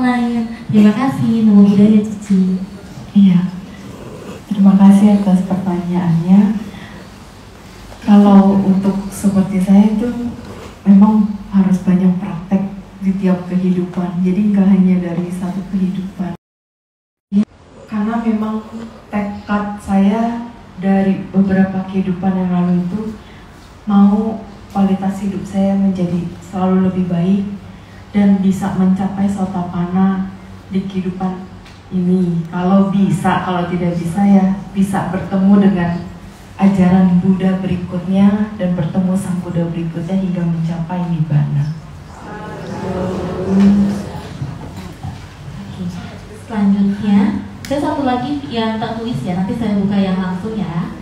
online. Terima kasih, Namo Buddhaya Cici. Iya, terima kasih atas pertanyaannya. Kalau untuk seperti saya itu memang harus banyak praktek di tiap kehidupan. Jadi nggak hanya dari satu kehidupan. Karena memang tekad saya dari beberapa kehidupan yang lalu itu mau kualitas hidup saya menjadi selalu lebih baik dan bisa mencapai sotapanna di kehidupan ini. Kalau bisa, kalau tidak bisa ya bisa bertemu dengan ajaran Buddha berikutnya dan bertemu Sang Buddha berikutnya hingga mencapai Nibbana. Selanjutnya, saya satu lagi yang tertulis ya, nanti saya buka yang langsung ya.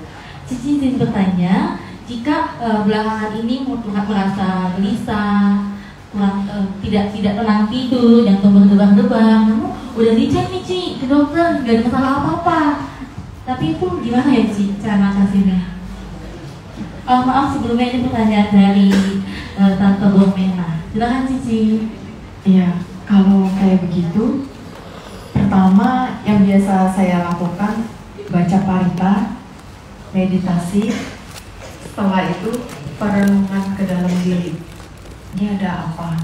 Cici izin bertanya, jika belakangan ini merasa gelisah, kurang tidak tenang tidur, jantung berdebar-debar, kamu udah dicek nih Ci ke dokter, nggak ada masalah apa-apa. Tapi itu gimana ya Ci cara ngatasinnya? Maaf sebelumnya ini pertanyaan dari Tante Bomena. Silakan Cici. Iya, kalau kayak begitu, pertama yang biasa saya lakukan baca parita, meditasi. Setelah itu perenungan ke dalam diri. Ini ada apa?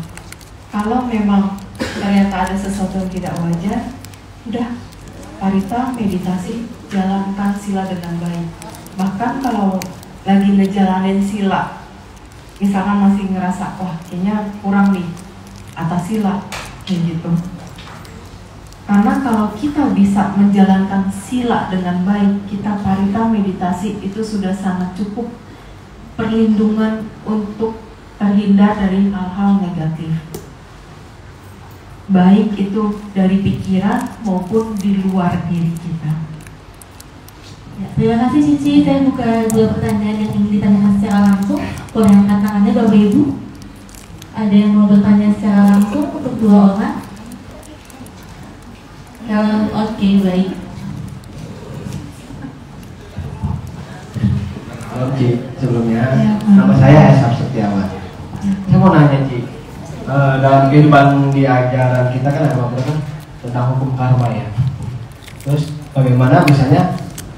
Kalau memang ternyata ada sesuatu yang tidak wajar, udah parita, meditasi, jalankan sila dengan baik. Bahkan kalau lagi ngejalanin sila, misalkan masih ngerasa, wah kayaknya kurang nih atas sila, kayak gitu. Karena kalau kita bisa menjalankan sila dengan baik, kita parita, meditasi itu sudah sangat cukup perlindungan untuk terhindar dari hal-hal negatif, baik itu dari pikiran maupun di luar diri kita. Ya, terima kasih Cici. Saya buka dua pertanyaan yang ingin ditanyakan secara langsung. Boleh angkat tangannya Bapak Ibu? Ada yang mau bertanya secara langsung untuk dua orang? Kalau oke, baik. Oke, sebelumnya nama saya Esar Setiawan. Saya mau nanya Ci, dalam kehidupan di ajaran kita kan ada kan tentang hukum karma ya. Terus bagaimana misalnya,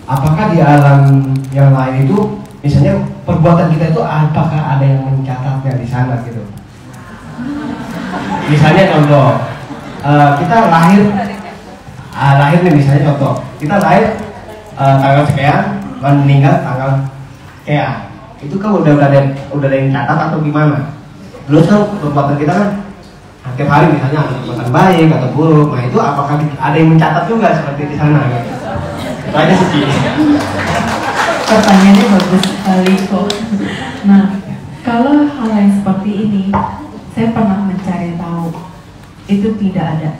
apakah di alam yang lain itu misalnya perbuatan kita itu apakah ada yang mencatatnya di sana gitu? Misalnya contoh, kita lahir nih misalnya contoh, kita lahir tanggal sekian, meninggal tanggal sekian. Itu kan udah ada yang catat atau gimana? Dulu kan perbuatan kita kan tiap hari misalnya ada perbuatan baik atau buruk. Nah itu apakah ada yang mencatat juga seperti di sana gitu? Itu aja sih. Pertanyaannya bagus sekali kok. Nah, kalau hal yang seperti ini, saya pernah mencari tahu. Itu tidak ada.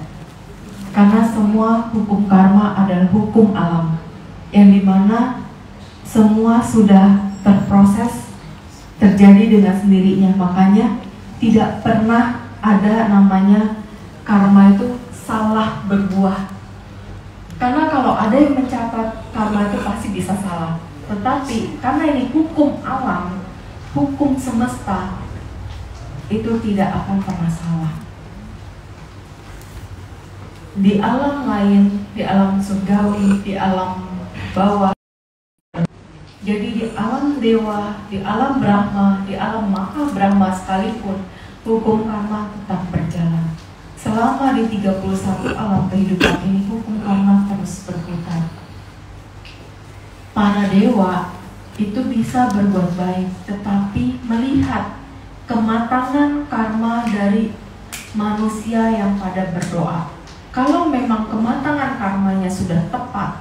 Karena semua hukum karma adalah hukum alam, yang dimana semua sudah terproses, terjadi dengan sendirinya. Makanya tidak pernah ada namanya karma itu salah berbuah. Karena kalau ada yang mencatat, karma itu pasti bisa salah. Tetapi karena ini hukum alam, hukum semesta, itu tidak akan pernah salah. Di alam lain, di alam surgawi, di alam bawah, jadi di alam dewa, di alam Brahma, di alam Maha Brahma sekalipun, hukum karma tetap berjalan. Selama di 31 alam kehidupan ini, hukum karma terus berputar. Para dewa itu bisa berbuat baik, tetapi melihat kematangan karma dari manusia yang pada berdoa. Kalau memang kematangan karmanya sudah tepat,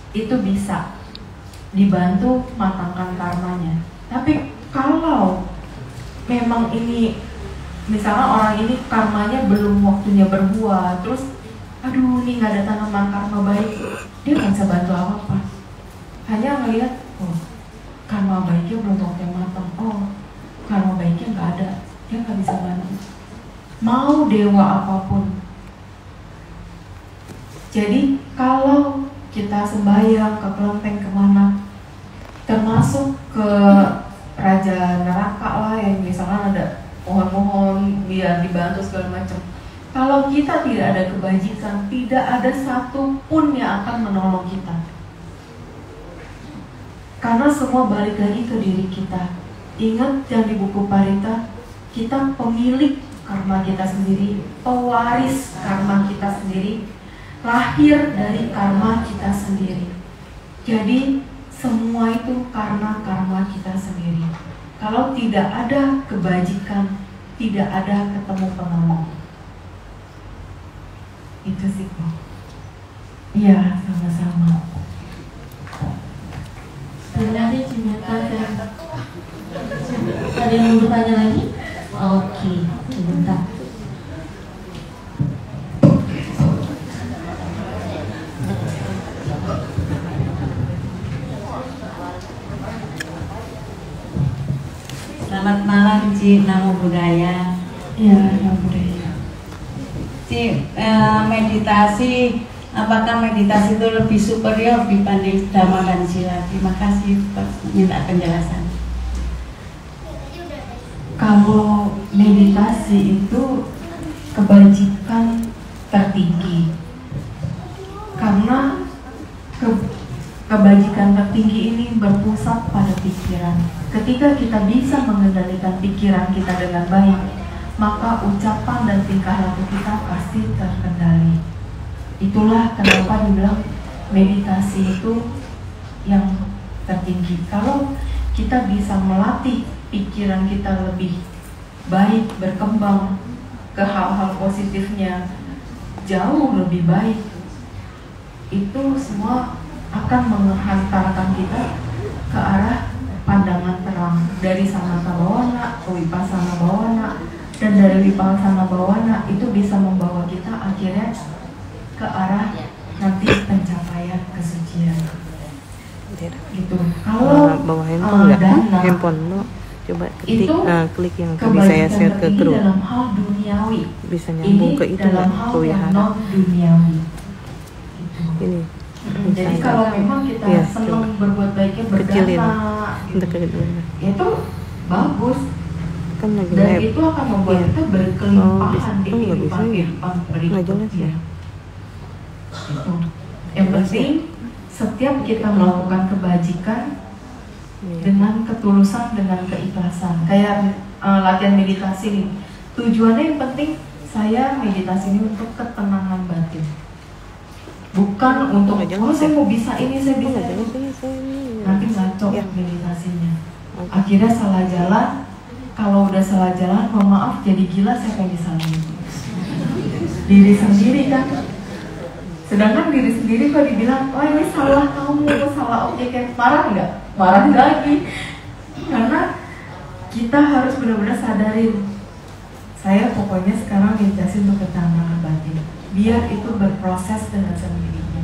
itu bisa dibantu matangkan karmanya. Tapi kalau memang ini, misalnya orang ini karmanya belum waktunya berbuah, terus aduh ini nggak ada tanaman karma baik, dia nggak bisa bantu apa-apa. Hanya melihat, oh karma baiknya belum waktunya matang, oh karma baiknya nggak ada, dia nggak bisa bantu. Mau dewa apapun. Jadi kalau kita sembahyang ke kelenteng kemana, termasuk ke raja neraka lah yang misalkan ada pohon-pohon biar dibantu segala macam, Kalau kita tidak ada kebajikan, tidak ada satupun yang akan menolong kita. Karena semua balik lagi ke diri kita. Ingat yang di buku Parita, kita pemilik karma kita sendiri, pewaris karma kita sendiri, lahir dari karma kita sendiri. Jadi semua itu karena karma kita sendiri. Kalau tidak ada kebajikan, tidak ada ketemu penolong. Itu sih kok. Iya, sama-sama. Terima kasih Cimeta. Ada yang mau bertanya lagi? Oke, sebentar. Selamat malam, Ci. Namo Buddhaya. Iya, Namo Buddhaya. Ci, meditasi, apakah meditasi itu lebih superior dibanding Dhamma dan Sila? Terima kasih, minta penjelasan. Kalau meditasi itu kebajikan tertinggi, karena kebajikan tertinggi ini berpusat pada pikiran. Ketika kita bisa mengendalikan pikiran kita dengan baik, maka ucapan dan tingkah laku kita pasti terkendali. Itulah kenapa dibilang meditasi itu yang tertinggi. Kalau kita bisa melatih pikiran kita lebih baik, berkembang ke hal-hal positifnya jauh lebih baik, itu semua akan menghantarkan kita ke arah pandangan terang, dari samatha bhawana ke vipassana bhawana, dan dari vipassana bhawana itu bisa membawa kita akhirnya ke arah nanti pencapaian kesucian. Gitu. Kalau dana handphone lo coba ketik, itu klik yang tadi saya share ke grup, dalam hal duniawi, bisa nyambung ke itu dalam nggak, hal ke yang wihara non duniawi. Gitu. ini. Jadi kalau memang kita ya, senang berbuat baiknya kecilin berdana, gitu, itu bagus. Kan lagi Dan live. itu akan membuat Iya. kita berkelimpahan di nggak bisa ya? kehidupan Nggak jelas berikutnya. ya. Gitu. Yang penting setiap kita melakukan kebajikan Iya. dengan ketulusan, dengan keikhlasan. Kayak latihan meditasi nih. Tujuannya yang penting saya meditasi ini untuk ketenangan batin. Bukan untuk, oh saya mau bisa ini, saya bisa itu. Nanti ngaco Ya. meditasinya. Akhirnya salah jalan. Kalau udah salah jalan, mohon maaf, jadi gila, siapa yang disalahin? Diri sendiri kan. Sedangkan diri sendiri kok dibilang, oh ini salah kamu, salah objeknya, marah nggak? Marah lagi. Karena kita harus benar-benar sadarin, saya pokoknya sekarang meditasi untuk ketenangan batin, biar itu berproses dengan sendirinya.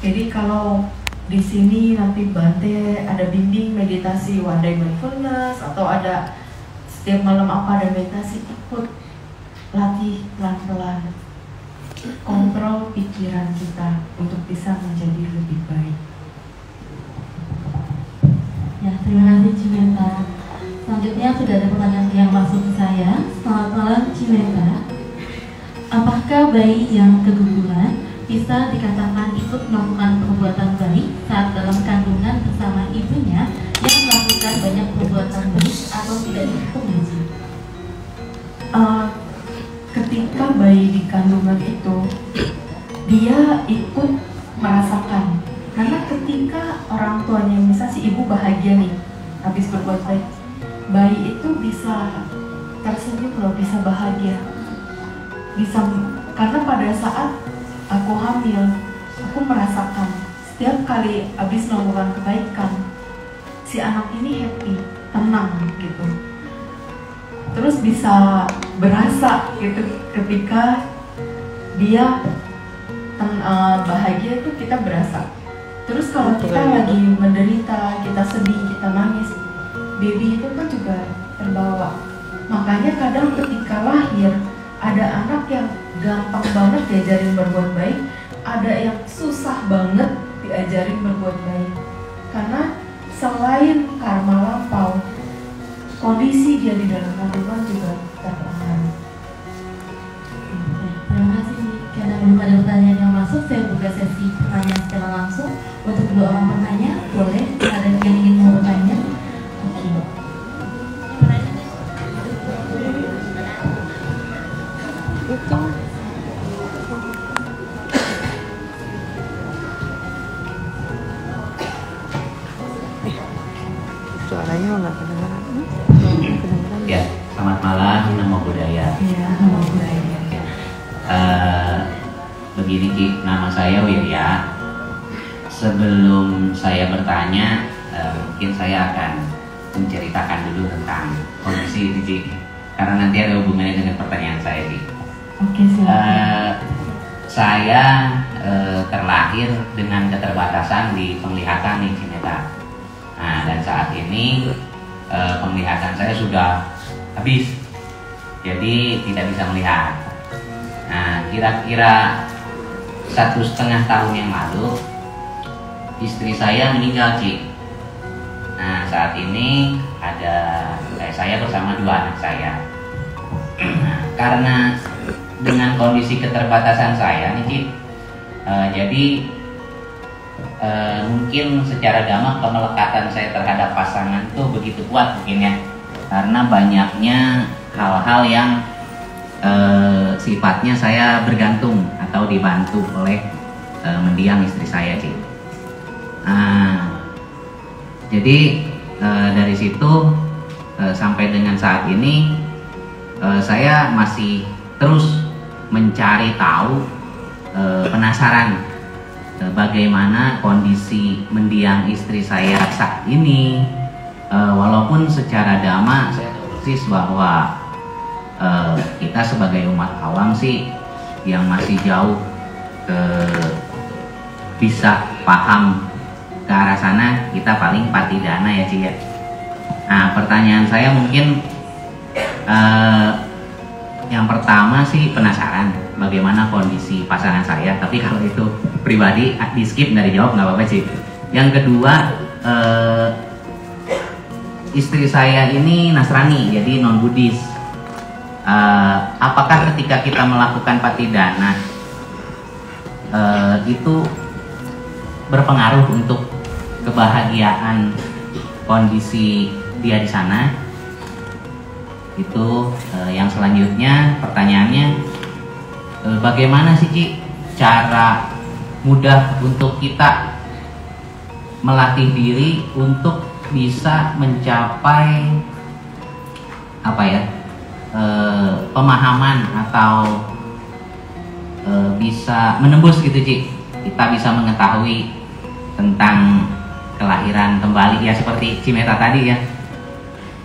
Jadi kalau di sini nanti Bante ada bimbing meditasi one day mindfulness, atau ada setiap malam apa ada meditasi, ikut latih pelan-pelan, kontrol pikiran kita untuk bisa menjadi lebih baik. Ya, terima kasih Cimeta. Selanjutnya sudah ada pertanyaan yang masuk ke saya. Selamat malam Cimeta. Apakah bayi yang keguguran bisa dikatakan ikut melakukan perbuatan baik saat dalam kandungan bersama ibunya yang melakukan banyak perbuatan baik, atau tidak dihukum haji? Ketika bayi di kandungan itu, dia ikut merasakan. Karena ketika orang tuanya, misal si ibu bahagia nih habis berbuat baik, bayi itu bisa tersenyum loh, bisa bahagia, bisa. Karena pada saat aku hamil, aku merasakan setiap kali habis melakukan kebaikan, si anak ini happy, tenang gitu. Terus bisa berasa gitu ketika dia bahagia, itu kita berasa. Terus kalau kita lagi menderita, kita sedih, kita nangis, baby itu kan juga terbawa. Makanya kadang ketika lahir, ada anak yang gampang banget diajarin berbuat baik, ada yang susah banget diajarin berbuat baik. Karena selain karma lampau, kondisi dia di dalam kandungan juga terpengaruh. belum ada pertanyaan yang masuk, saya buka sesi pertanyaan secara langsung untuk kedua orang bertanya. Boleh, ada yang ingin mau bertanya? Oke. Suaranya nggak kedengeran. Ya, selamat malam, Namo Buddhaya. Ya, nama budaya. Begini Ki, nama saya Wirya. Sebelum saya bertanya, mungkin saya akan menceritakan dulu tentang kondisi ini Ki, karena nanti ada hubungannya dengan pertanyaan saya Ki. Oke, silakan. Saya terlahir dengan keterbatasan di penglihatan nih Cimeta. Nah, dan saat ini penglihatan saya sudah habis, jadi tidak bisa melihat. Nah, kira-kira 1,5 tahun yang lalu istri saya meninggal Ci. Nah, saat ini ada saya bersama 2 anak saya. Nah, karena dengan kondisi keterbatasan saya nih Ci, jadi mungkin secara gampang pemelekatan saya terhadap pasangan itu begitu kuat mungkin ya, karena banyaknya hal-hal yang sifatnya saya bergantung atau dibantu oleh mendiang istri saya Ci. Jadi dari situ sampai dengan saat ini saya masih terus mencari tahu, penasaran bagaimana kondisi mendiang istri saya saat ini. Walaupun secara dhamma saya tahu persis bahwa kita sebagai umat awam sih yang masih jauh bisa paham ke arah sana, kita paling patidana ya Ci ya. Nah, pertanyaan saya mungkin yang pertama sih penasaran bagaimana kondisi pasangan saya, tapi kalau itu pribadi di skip, nggak dijawab nggak apa-apa sih. Yang kedua, istri saya ini Nasrani, jadi non Buddhis. Apakah ketika kita melakukan patidana itu berpengaruh untuk kebahagiaan kondisi dia di sana? Itu yang selanjutnya pertanyaannya, bagaimana sih Ci cara mudah untuk kita melatih diri untuk bisa mencapai apa ya, pemahaman atau bisa menembus gitu Ci, kita bisa mengetahui tentang kelahiran kembali ya, seperti Cimeta tadi ya.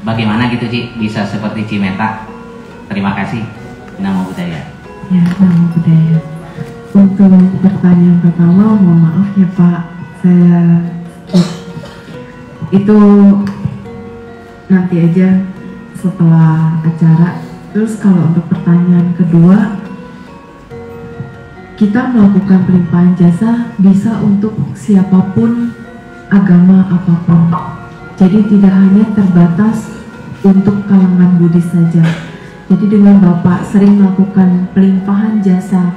Bagaimana gitu Ci bisa seperti Cimeta? Terima kasih. Namo Buddhaya. Ya, Namo Buddhaya. Untuk pertanyaan pertama, mohon maaf ya Pak, saya skip. Itu nanti aja setelah acara. Terus kalau untuk pertanyaan kedua, kita melakukan pelimpahan jasa bisa untuk siapapun, agama apapun. Jadi tidak hanya terbatas untuk kalangan Buddhis saja. Jadi dengan Bapak sering melakukan pelimpahan jasa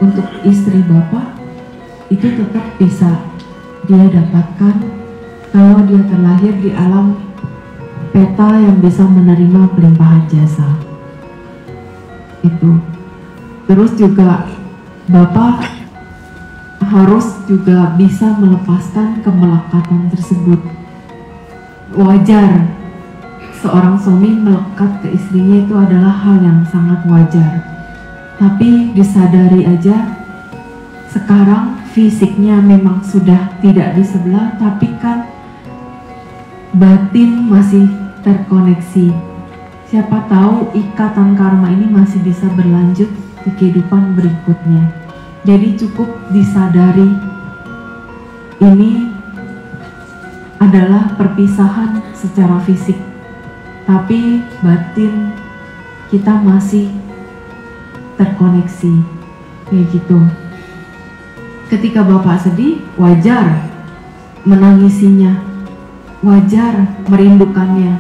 untuk istri Bapak, itu tetap bisa dia dapatkan kalau dia terlahir di alam peta yang bisa menerima pelimpahan jasa. Itu. Terus juga Bapak harus juga bisa melepaskan kemelekatan tersebut. Wajar seorang suami melekat ke istrinya, itu adalah hal yang sangat wajar. Tapi disadari aja, sekarang fisiknya memang sudah tidak di sebelah, tapi kan batin masih terkoneksi. Siapa tahu ikatan karma ini masih bisa berlanjut di kehidupan berikutnya. Jadi cukup disadari ini adalah perpisahan secara fisik, tapi batin kita masih terkoneksi, kayak gitu. Ketika Bapak sedih, wajar menangisinya, wajar merindukannya,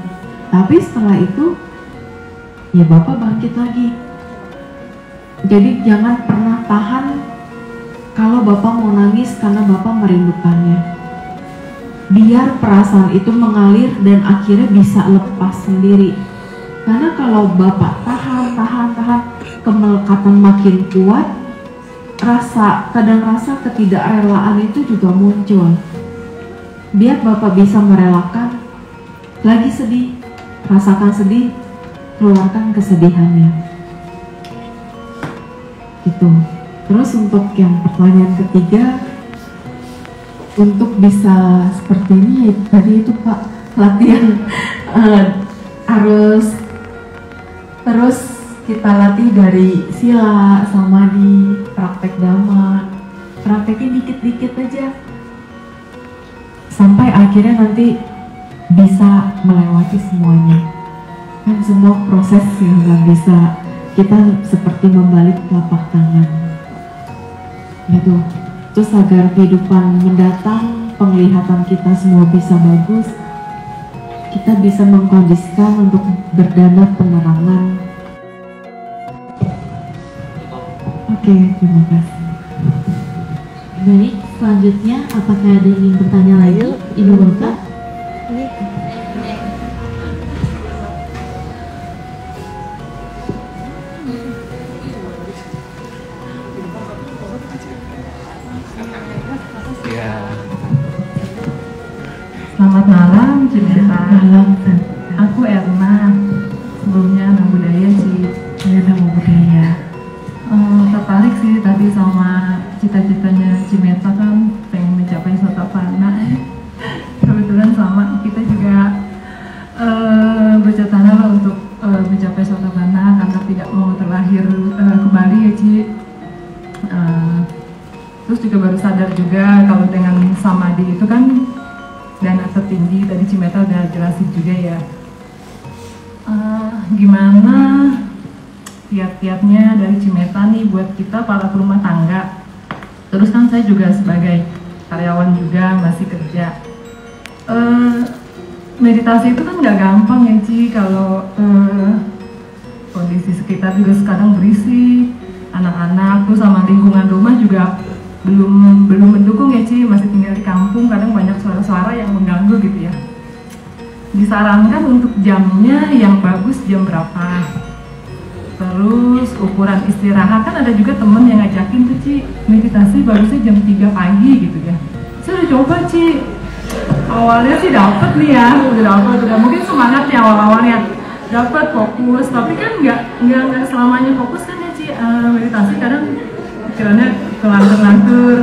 tapi setelah itu ya Bapak bangkit lagi. Jadi jangan pernah tahan kalau Bapak mau nangis karena Bapak merindukannya. Biar perasaan itu mengalir dan akhirnya bisa lepas sendiri. Karena kalau Bapak tahan, kemelekatan makin kuat, kadang rasa ketidakrelaan itu juga muncul. Biar Bapak bisa merelakan, lagi sedih, rasakan sedih, keluarkan kesedihannya. Gitu. Terus untuk yang pertanyaan ketiga, untuk bisa seperti ini, tadi itu Pak, latihan harus terus kita latih dari sila, samadhi, praktek dhamma, praktekin dikit-dikit aja sampai akhirnya nanti bisa melewati semuanya. Kan semua proses yang nggak bisa kita seperti membalik telapak tangan gitu. Terus agar kehidupan mendatang, penglihatan kita semua bisa bagus, kita bisa mengkondisikan untuk berdana penerangan. Oke, terima kasih. Baik, selanjutnya apakah ada yang ingin bertanya lagi? Ibu Bapak? Selamat malam, Cimeta. Aku Erna. Sebelumnya nama budaya sih. Nama budaya. Tertarik sih tadi sama cita-citanya Cimeta, kan pengen mencapai sotapana. Kebetulan sama kita juga bercatana untuk mencapai sotapana karena tidak mau terlahir kembali ya Ci. Terus juga baru sadar juga kalau dengan samadhi itu kan dana tertinggi, tadi Cimeta udah jelasin juga ya. Gimana kiat-kiatnya dari Cimeta nih buat kita para rumah tangga. Terus kan saya juga sebagai karyawan juga masih kerja. Meditasi itu kan nggak gampang ya Ci, kalau kondisi sekitar juga sekarang berisi anak-anak, terus sama lingkungan rumah juga belum mendukung ya Ci, masih tinggal di kampung, kadang banyak suara-suara yang mengganggu gitu ya. Disarankan untuk jamnya yang bagus jam berapa, terus ukuran istirahat, kan ada juga temen yang ngajakin tuh Ci meditasi bagusnya jam 3 pagi gitu ya. Saya udah coba Ci, awalnya sih dapet nih ya, udah mungkin semangat ya awal-awalnya dapat fokus, tapi kan nggak selamanya fokus kan ya Ci. Meditasi kadang pikirannya kelantur-lantur.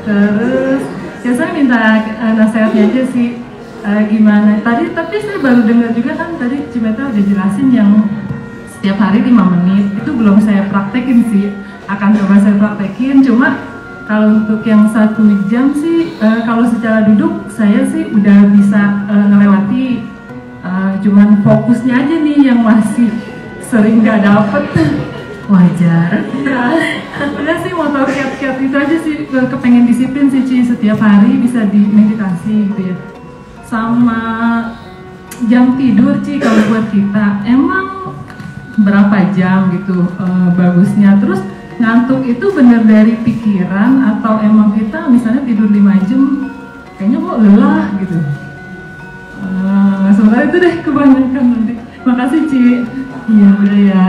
Terus ya saya minta nasihatnya aja sih, gimana tadi, tapi saya baru dengar juga kan tadi Cimeta udah jelasin yang setiap hari 5 menit, itu belum saya praktekin sih, akan coba saya praktekin. Cuma kalau untuk yang 1 jam sih, kalau secara duduk saya sih udah bisa ngelewati, cuman fokusnya aja nih yang masih sering nggak dapet. Wajar. Udah sih mau tau kiat-kiat itu aja sih, kepengen disiplin sih Ci, setiap hari bisa di meditasi gitu ya. Sama jam tidur Ci, kalau buat kita emang berapa jam gitu bagusnya. Terus ngantuk itu bener dari pikiran atau emang kita misalnya tidur 5 jam kayaknya kok lelah gitu. Sementara itu deh kebanyakan nanti. Makasih Ci. Iya, budaya.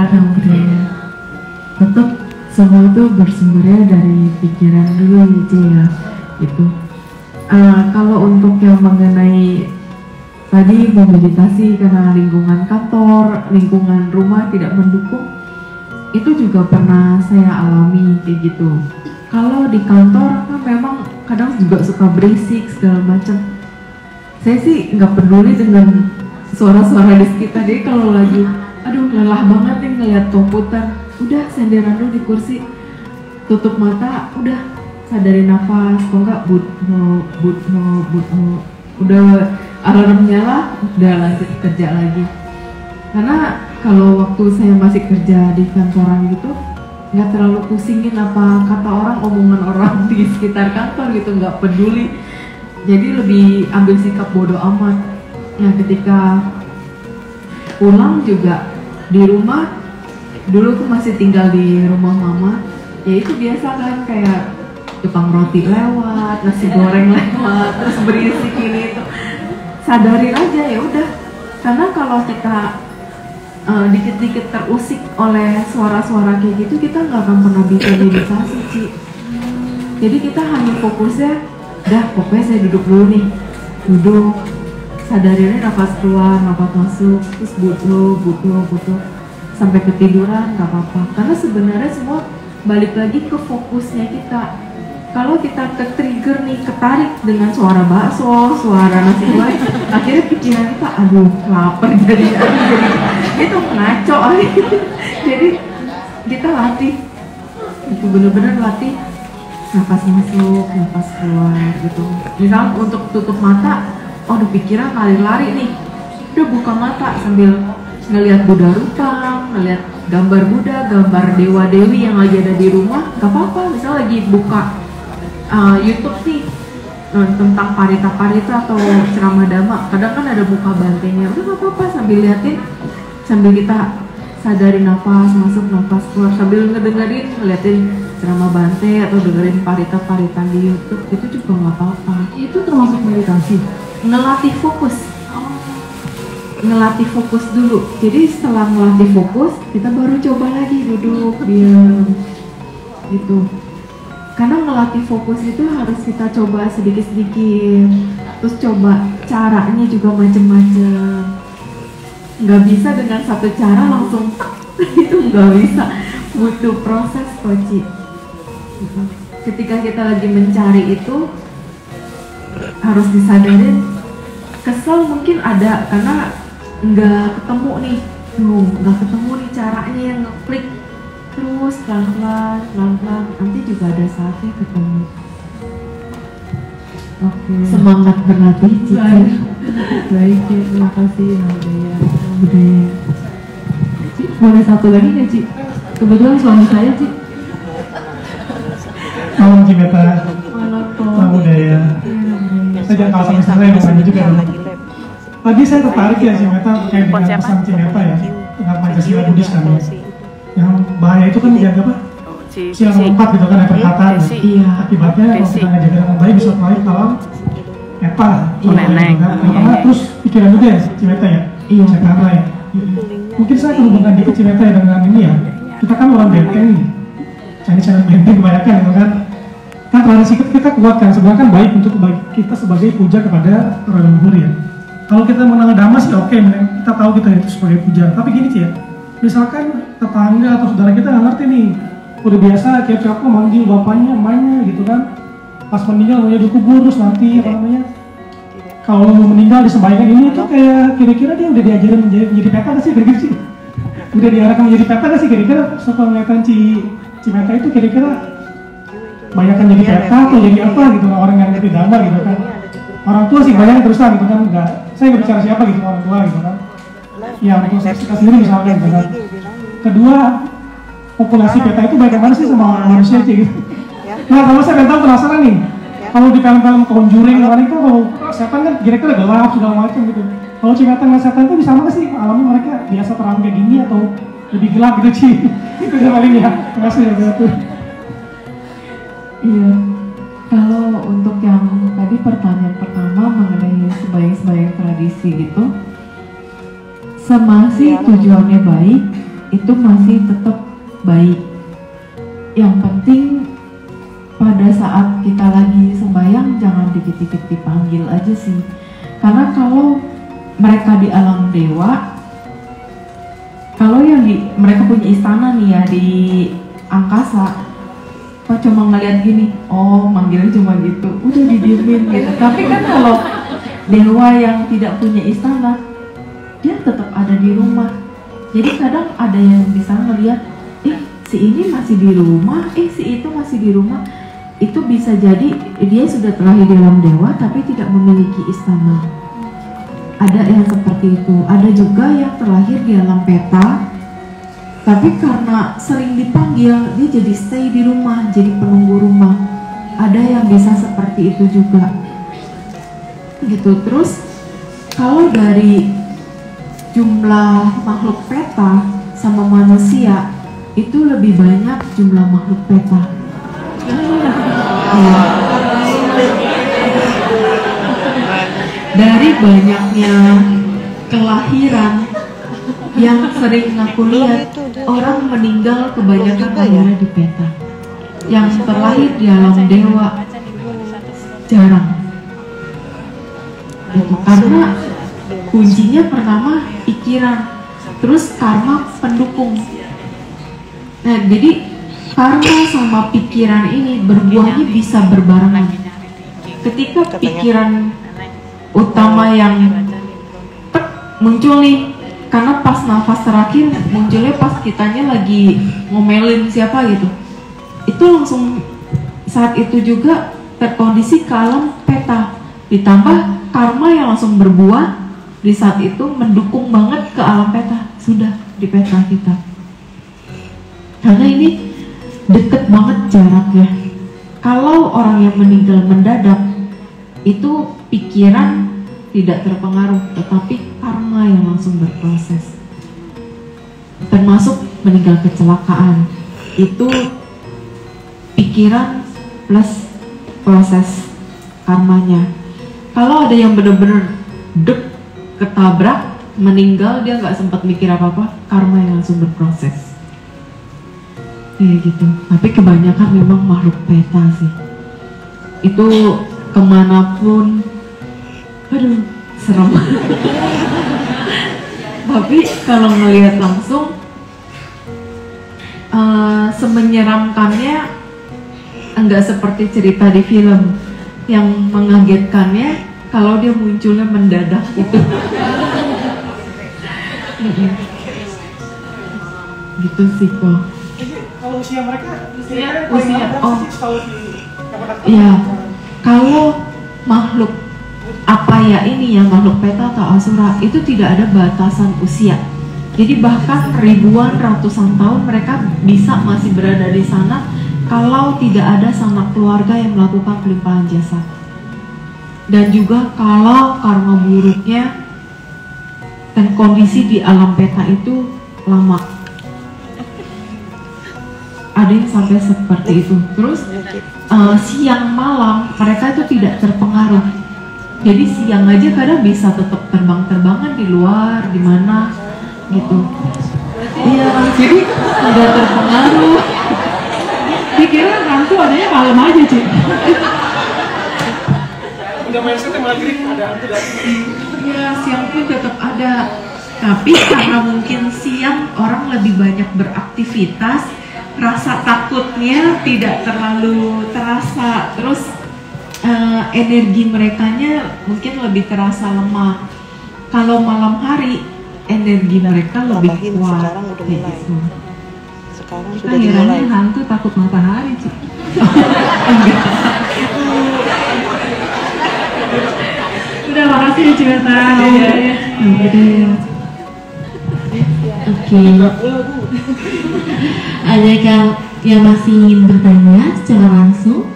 Tetap semua itu bersumbernya dari pikiran dulu gitu ya. Itu kalau untuk yang mengenai tadi memeditasi karena lingkungan kantor, lingkungan rumah tidak mendukung, itu juga pernah saya alami kayak gitu. Kalau di kantor kan memang kadang juga suka berisik segala macam. Saya sih nggak peduli dengan suara-suara di sekitar. Jadi kalau lagi aduh lelah banget nih ngeliat komputer, udah senderan dulu di kursi, tutup mata, udah sadarin nafas, kok enggak udah alarm nyala, udah lanjut kerja lagi. Karena kalau waktu saya masih kerja di kantoran gitu, nggak terlalu pusingin apa kata orang, omongan orang di sekitar kantor gitu, nggak peduli. Jadi lebih ambil sikap bodoh amat. Ya ketika pulang juga di rumah, dulu tuh masih tinggal di rumah mama, ya itu biasa kan kayak tukang roti lewat, nasi goreng lewat, terus berisik ini itu. Sadarin aja ya udah. Karena kalau kita dikit-dikit terusik oleh suara-suara kayak gitu, kita nggak akan pernah bisa meditasi, Ci. Jadi kita hanya fokusnya, dah pokoknya saya duduk dulu nih, duduk, sadarinnya nafas keluar, nafas masuk, terus butuh, sampai ketiduran nggak apa-apa. Karena sebenarnya semua balik lagi ke fokusnya kita. Kalau kita ke-trigger nih, ketarik dengan suara bakso, suara nasi goreng, akhirnya pikiran kita, aduh lapar jadi itu ngaco. Jadi kita latih, itu bener-bener latih nafas masuk, nafas keluar gitu. Misalnya untuk tutup mata, oh udah pikiran lari-lari nih, udah buka mata sambil ngelihat Buddha Rupang, ngelihat gambar Buddha, gambar Dewa Dewi yang lagi ada di rumah, gak apa-apa. Misalnya lagi buka YouTube nih tentang parita-parita atau ceramah dhamma, kadang kan ada buka bantainya, udah gak apa-apa, sambil liatin, sambil kita sadarin nafas masuk, nafas keluar, sambil ngedengerin, ngeliatin ceramah bante atau dengerin parita-parita di YouTube, itu juga gak apa-apa. Itu termasuk meditasi? Ngelatih fokus. Ngelatih fokus dulu. Jadi setelah ngelatih fokus, kita baru coba lagi duduk diam gitu. Karena ngelatih fokus itu harus kita coba sedikit-sedikit, terus coba caranya juga macam-macam. Nggak bisa dengan satu cara langsung itu nggak bisa, butuh proses, Koci. Ketika kita lagi mencari itu harus disadarin. Kesel mungkin ada karena nggak ketemu nih, nggak ketemu nih caranya yang ngeklik. Terus pelan-pelan, nanti juga ada saatnya ketemu. Oke. Semangat berlatih, Cici. Baik, Ci. Terima kasih, Budaya. Ci, boleh satu lagi nggak, Ci? Kebetulan suami saya, Ci. Malam Cimeta. Malam Budaya. Saya jangan kalah sama saya ngomongnya juga. Tadi saya tertarik ya Cimeta terkait dengan pesan Cimeta ya tentang Pancasila Buddhis kan ya. Yang bahaya itu kan dijaga apa? Siang lompat gitu kan, perkataan. Iya. Akibatnya kalau kita nggak jaga dengan baik bisa terlalu dalam eta. Karena terus pikiran juga ya Cimeta ya. Iya. Jakarta ya. Mungkin saya hubungkan dikit Cimeta ya dengan ini ya. Kita kan orang benteng nih. Channel benteng kebanyakan gitu kan. Kan tradisi kita kuat kan, sebenarnya kan baik untuk kita sebagai puja kepada para leluhur ya. Kalau kita menang dhamma sih oke, kita tahu kita itu sebagai puja. Tapi gini Ci ya, misalkan tetangga atau saudara kita nggak ngerti nih, udah biasa kayak manggil bapaknya, emaknya gitu kan, pas meninggal mau dikubur terus nanti apa namanya, kalau mau meninggal disembahykan ini tuh kayak kira-kira dia udah diajarin menjadi peta nggak sih, kira-kira sih? Udah diarahkan menjadi peta nggak sih kira-kira? Setelah ngeliatan Cimeta itu kira-kira banyakkan jadi peta atau jadi apa gitu, orang yang ngerti dhamma gitu kan. Orang tua sih banyak terus terang gitu kan, enggak, saya nggak bicara siapa gitu, orang tua gitu kan. Ya untuk kita sendiri misalnya gitu kan. Kedua, populasi peta itu banyak mana sih sama manusia sih gitu. Nah kalau saya pengen tahu, penasaran nih, kalau di film-film Conjuring orang itu kalau setan kan kira-kira gelap segala macam gitu. Kalau Cimeta dengan setan itu bisa nggak sih alamnya mereka biasa terang kayak gini atau lebih gelap gitu Ci? Itu yang paling ya. Terima kasih ya Batu. Iya, kalau untuk yang tadi pertanyaan pertama mengenai sembahyang-sembahyang tradisi gitu, semasih tujuannya baik, itu masih tetap baik. Yang penting pada saat kita lagi sembahyang jangan dikit-dikit dipanggil aja sih. Karena kalau mereka di alam dewa, kalau yang mereka punya istana nih ya di angkasa, kok cuma ngeliat gini, oh manggilnya cuma gitu, udah didiemin gitu. Tapi kan kalau dewa yang tidak punya istana, dia tetap ada di rumah. Jadi kadang ada yang bisa ngeliat, si ini masih di rumah, si itu masih di rumah. Itu bisa jadi dia sudah terlahir di alam dewa tapi tidak memiliki istana. Ada yang seperti itu. Ada juga yang terlahir di alam peta, tapi karena sering dipanggil, dia jadi stay di rumah, jadi penunggu rumah. Ada yang bisa seperti itu juga. Gitu. Terus kalau dari jumlah makhluk peta sama manusia, itu lebih banyak jumlah makhluk peta. Dari banyaknya kelahiran yang sering aku lihat, orang meninggal kebanyakan lahirnya di peta. Yang terlahir di alam dewa jarang. Karena kuncinya pertama pikiran, terus karma pendukung. Nah, jadi karma sama pikiran ini berbuahnya bisa berbarengan. Ketika pikiran utama yang muncul nih, karena pas nafas terakhir munculnya pas kitanya lagi ngomelin siapa gitu, itu langsung saat itu juga terkondisi ke alam peta, ditambah karma yang langsung berbuah di saat itu mendukung banget ke alam peta, sudah di peta kita. Karena ini deket banget jaraknya. Kalau orang yang meninggal mendadak itu pikiran tidak terpengaruh, tetapi karma yang langsung berproses. Termasuk meninggal kecelakaan, itu pikiran plus proses karmanya. Kalau ada yang benar-benar dek ketabrak meninggal, dia nggak sempat mikir apa-apa, karma yang langsung berproses. Kayak gitu. Tapi kebanyakan memang makhluk peta sih. Itu kemanapun, aduh serem. Tapi kalau ngelihat langsung, semenyeramkannya enggak seperti cerita di film. Yang mengagetkannya kalau dia munculnya mendadak gitu. Gitu sih kok. Kalau usia mereka, ya kalau makhluk apa ya ini ya, makhluk peta atau asura itu tidak ada batasan usia. Jadi bahkan ribuan ratusan tahun mereka bisa masih berada di sana kalau tidak ada sanak keluarga yang melakukan pelimpahan jasa. Dan juga kalau karma buruknya dan kondisi di alam peta itu lama. Ada yang sampai seperti itu. Terus siang malam mereka itu tidak terpengaruh. Jadi siang aja kadang bisa tetap terbang-terbangan di luar, di mana gitu. Iya, jadi tidak terpengaruh. Dikira hantu adanya malam aja sih. udah mindsetnya maghrib ada hantu lagi. Iya, siang pun tetap ada. Tapi karena mungkin siang orang lebih banyak beraktivitas, rasa takutnya tidak terlalu terasa. Terus energi merekanya mungkin lebih terasa lemah. Kalau malam hari energi mereka lebih kuat. Gitu. Sekarang Kita sudah dimulai. herannya hantu takut matahari sih. Udah, makasih ya Cimeta. Oke. Adakah yang masih ingin bertanya secara langsung?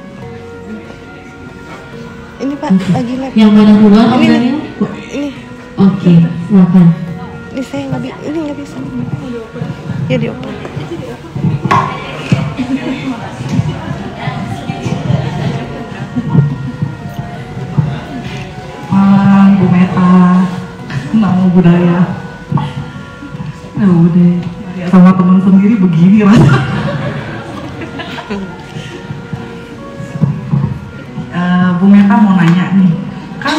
Ini Pak, lagi live. Yang mana duluan, Om Ini. Daniel? Ini, Oke, silakan. ini saya nggak bisa. Ya dioper. Bu Meta, Namo Buddhaya. Ya udah, sama teman sendiri begini rasa. Bu Meta mau nanya nih, kan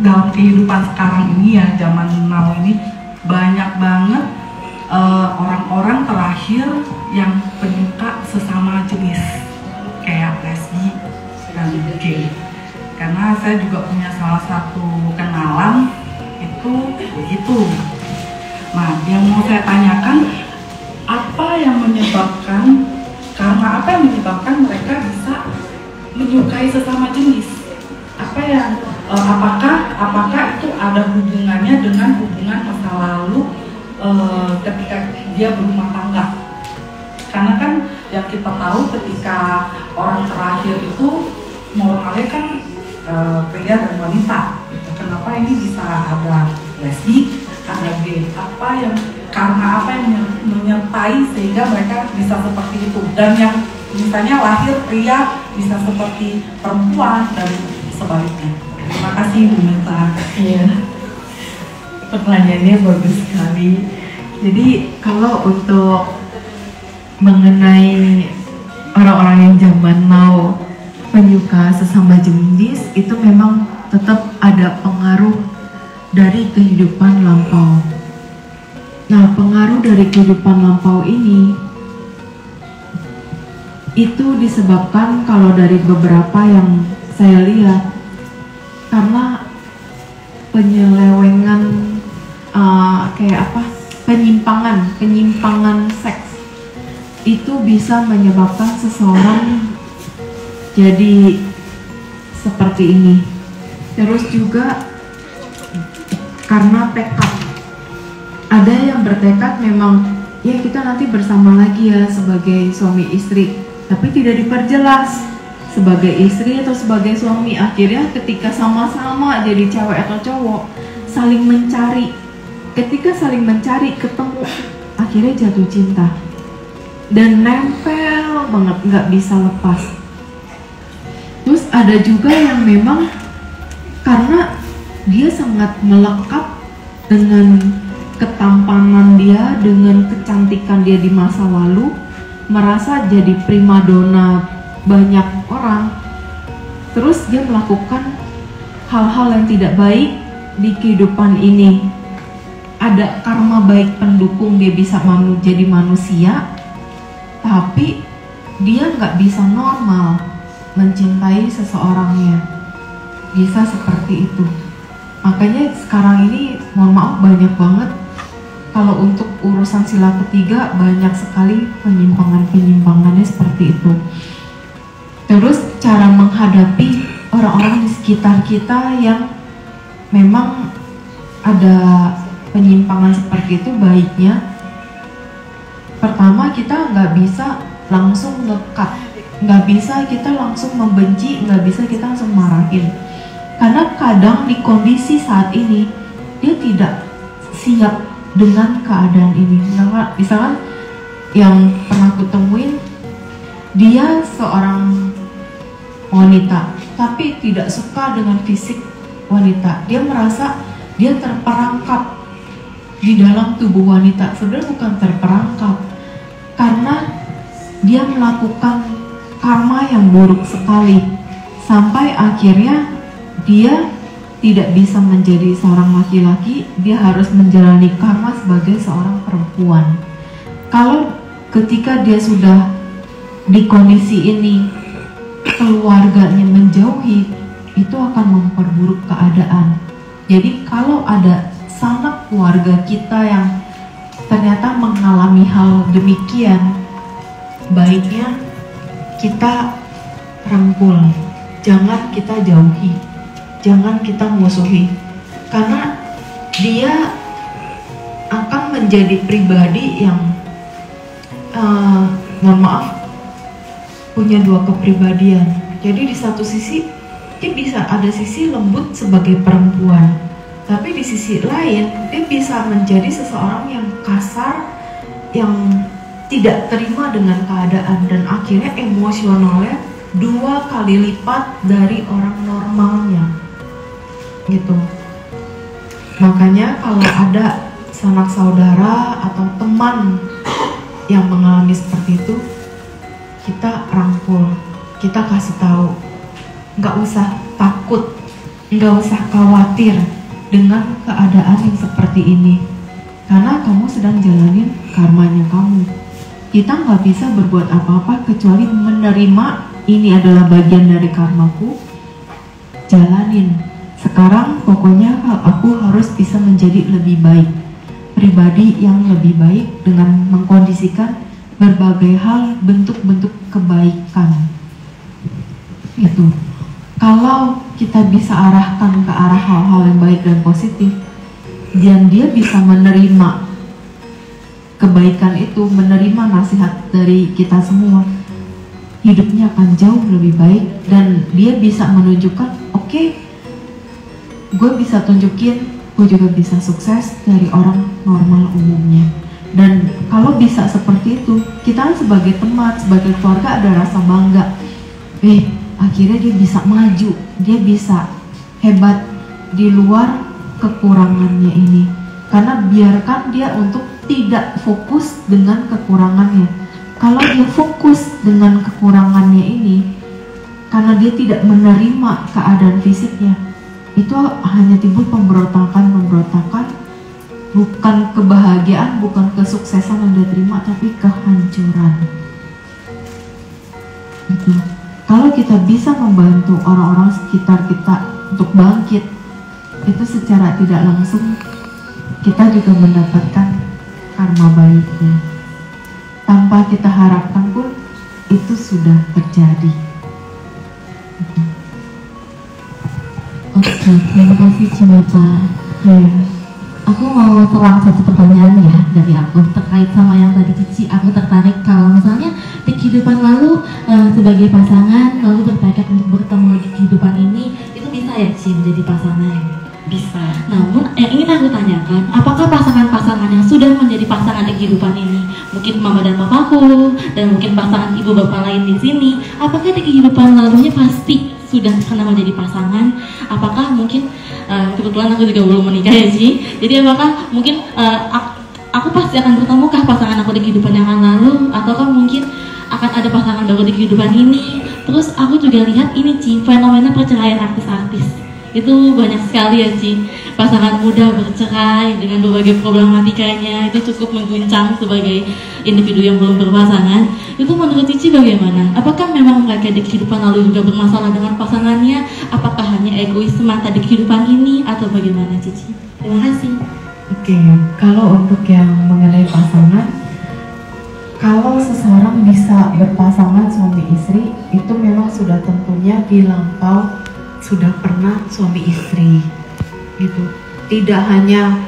dalam kehidupan sekarang ini ya, zaman now ini banyak banget orang-orang terakhir yang penyuka sesama jenis kayak lesbi dan gay. Karena saya juga punya salah satu kenalan itu begitu. Nah, yang mau saya tanyakan, apa yang menyebabkan, karena apa yang menyebabkan mereka bisa menyukai sesama jenis? Apa yang apakah itu ada hubungannya dengan hubungan masa lalu ketika dia berumah tangga? Karena kan yang kita tahu ketika orang terakhir itu normalnya kan pria dan wanita. Kenapa ini bisa ada lesbi, ada gay? Apa yang karena apa yang menyertai sehingga mereka bisa seperti itu, dan yang misalnya lahir pria bisa seperti perempuan dan sebaliknya. Terima kasih Bu Meta. Iya, pertanyaannya bagus sekali. Jadi kalau untuk mengenai orang-orang yang zaman now penyuka sesama jenis, itu memang tetap ada pengaruh dari kehidupan lampau. Nah, pengaruh dari kehidupan lampau ini itu disebabkan kalau dari beberapa yang saya lihat, karena penyelewengan penyimpangan seks itu bisa menyebabkan seseorang jadi seperti ini. Terus juga karena tekad, ada yang bertekad memang ya kita nanti bersama lagi ya sebagai suami istri, tapi tidak diperjelas sebagai istri atau sebagai suami. Akhirnya ketika sama-sama jadi cewek atau cowok saling mencari, ketika saling mencari ketemu, akhirnya jatuh cinta dan nempel banget, nggak bisa lepas. Terus ada juga yang memang karena dia sangat melekat dengan ketampanan dia, dengan kecantikan dia di masa lalu, merasa jadi primadona banyak orang, terus dia melakukan hal-hal yang tidak baik di kehidupan ini. Ada karma baik pendukung, dia bisa jadi manusia, tapi dia nggak bisa normal mencintai seseorangnya, bisa seperti itu. Makanya sekarang ini mohon maaf banyak banget kalau untuk urusan sila ketiga, banyak sekali penyimpangannya seperti itu. Terus cara menghadapi orang-orang di sekitar kita yang memang ada penyimpangan seperti itu, baiknya pertama kita nggak bisa langsung lekat, nggak bisa kita langsung membenci, nggak bisa kita langsung marahin, karena kadang di kondisi saat ini dia tidak siap dengan keadaan ini. Misalkan yang pernah aku temuin, dia seorang wanita tapi tidak suka dengan fisik wanita. Dia merasa dia terperangkap di dalam tubuh wanita. Sebenarnya bukan terperangkap, karena dia melakukan karma yang buruk sekali sampai akhirnya dia tidak bisa menjadi seorang laki-laki, dia harus menjalani karma sebagai seorang perempuan. Kalau ketika dia sudah di kondisi ini, keluarganya menjauhi, itu akan memperburuk keadaan. Jadi kalau ada sanak keluarga kita yang ternyata mengalami hal demikian, baiknya kita rangkul, jangan kita jauhi, jangan kita musuhi, karena dia akan menjadi pribadi yang mohon maaf punya dua kepribadian. Jadi di satu sisi dia bisa ada sisi lembut sebagai perempuan, tapi di sisi lain dia bisa menjadi seseorang yang kasar, yang tidak terima dengan keadaan, dan akhirnya emosionalnya 2 kali lipat dari orang normalnya gitu. Makanya kalau ada sanak saudara atau teman yang mengalami seperti itu, kita rangkul, kita kasih tahu, nggak usah takut, nggak usah khawatir dengan keadaan yang seperti ini, karena kamu sedang jalanin karmanya kamu. Kita nggak bisa berbuat apa-apa kecuali menerima ini adalah bagian dari karmaku, jalanin. Sekarang pokoknya aku harus bisa menjadi lebih baik, pribadi yang lebih baik dengan mengkondisikan berbagai hal, bentuk-bentuk kebaikan gitu. Kalau kita bisa arahkan ke arah hal-hal yang baik dan positif, dan dia bisa menerima kebaikan itu, menerima nasihat dari kita semua, hidupnya akan jauh lebih baik. Dan dia bisa menunjukkan, oke, gue bisa tunjukin gue juga bisa sukses dari orang normal umumnya. Dan kalau bisa seperti itu, kita kan sebagai teman, sebagai keluarga ada rasa bangga. Akhirnya dia bisa maju, dia bisa hebat di luar kekurangannya ini. Karena biarkan dia untuk tidak fokus dengan kekurangannya. Kalau dia fokus dengan kekurangannya ini, karena dia tidak menerima keadaan fisiknya, itu hanya timbul pemberontakan, bukan kebahagiaan, bukan kesuksesan yang dia terima, tapi kehancuran. Itu. Kalau kita bisa membantu orang-orang sekitar kita untuk bangkit, itu secara tidak langsung kita juga mendapatkan karma baiknya. Tanpa kita harapkan pun itu sudah terjadi. Oke, terima kasih Cimeta. Aku mau terang satu pertanyaan ya dari aku terkait sama yang tadi Cici. Aku tertarik kalau misalnya di kehidupan lalu sebagai pasangan lalu bertekad untuk bertemu di kehidupan ini, itu bisa ya Ci menjadi pasangan? Bisa. Namun yang ingin aku tanyakan, apakah pasangan-pasangan yang sudah menjadi pasangan di kehidupan ini, mungkin mama dan papaku dan mungkin pasangan ibu bapak lain di sini, apakah di kehidupan lalunya pasti sudah pernah menjadi pasangan? Apakah mungkin kebetulan aku juga belum menikah ya sih. Jadi apakah mungkin aku pasti akan bertemukah pasangan aku di kehidupan yang akan lalu, ataukah mungkin akan ada pasangan baru di kehidupan ini? Terus aku juga lihat ini Ci, fenomena perceraian artis-artis itu banyak sekali ya Ci. Pasangan muda bercerai dengan berbagai problematikanya, itu cukup mengguncang sebagai individu yang belum berpasangan. Itu menurut Cici bagaimana? Apakah memang mereka di kehidupan lalu juga bermasalah dengan pasangannya? Apakah hanya egois semata di kehidupan ini atau bagaimana Cici? Terima kasih. Oke, kalau untuk yang mengenai pasangan, kalau seseorang bisa berpasangan suami istri, itu memang sudah tentunya di lampau sudah pernah suami istri gitu. Tidak hanya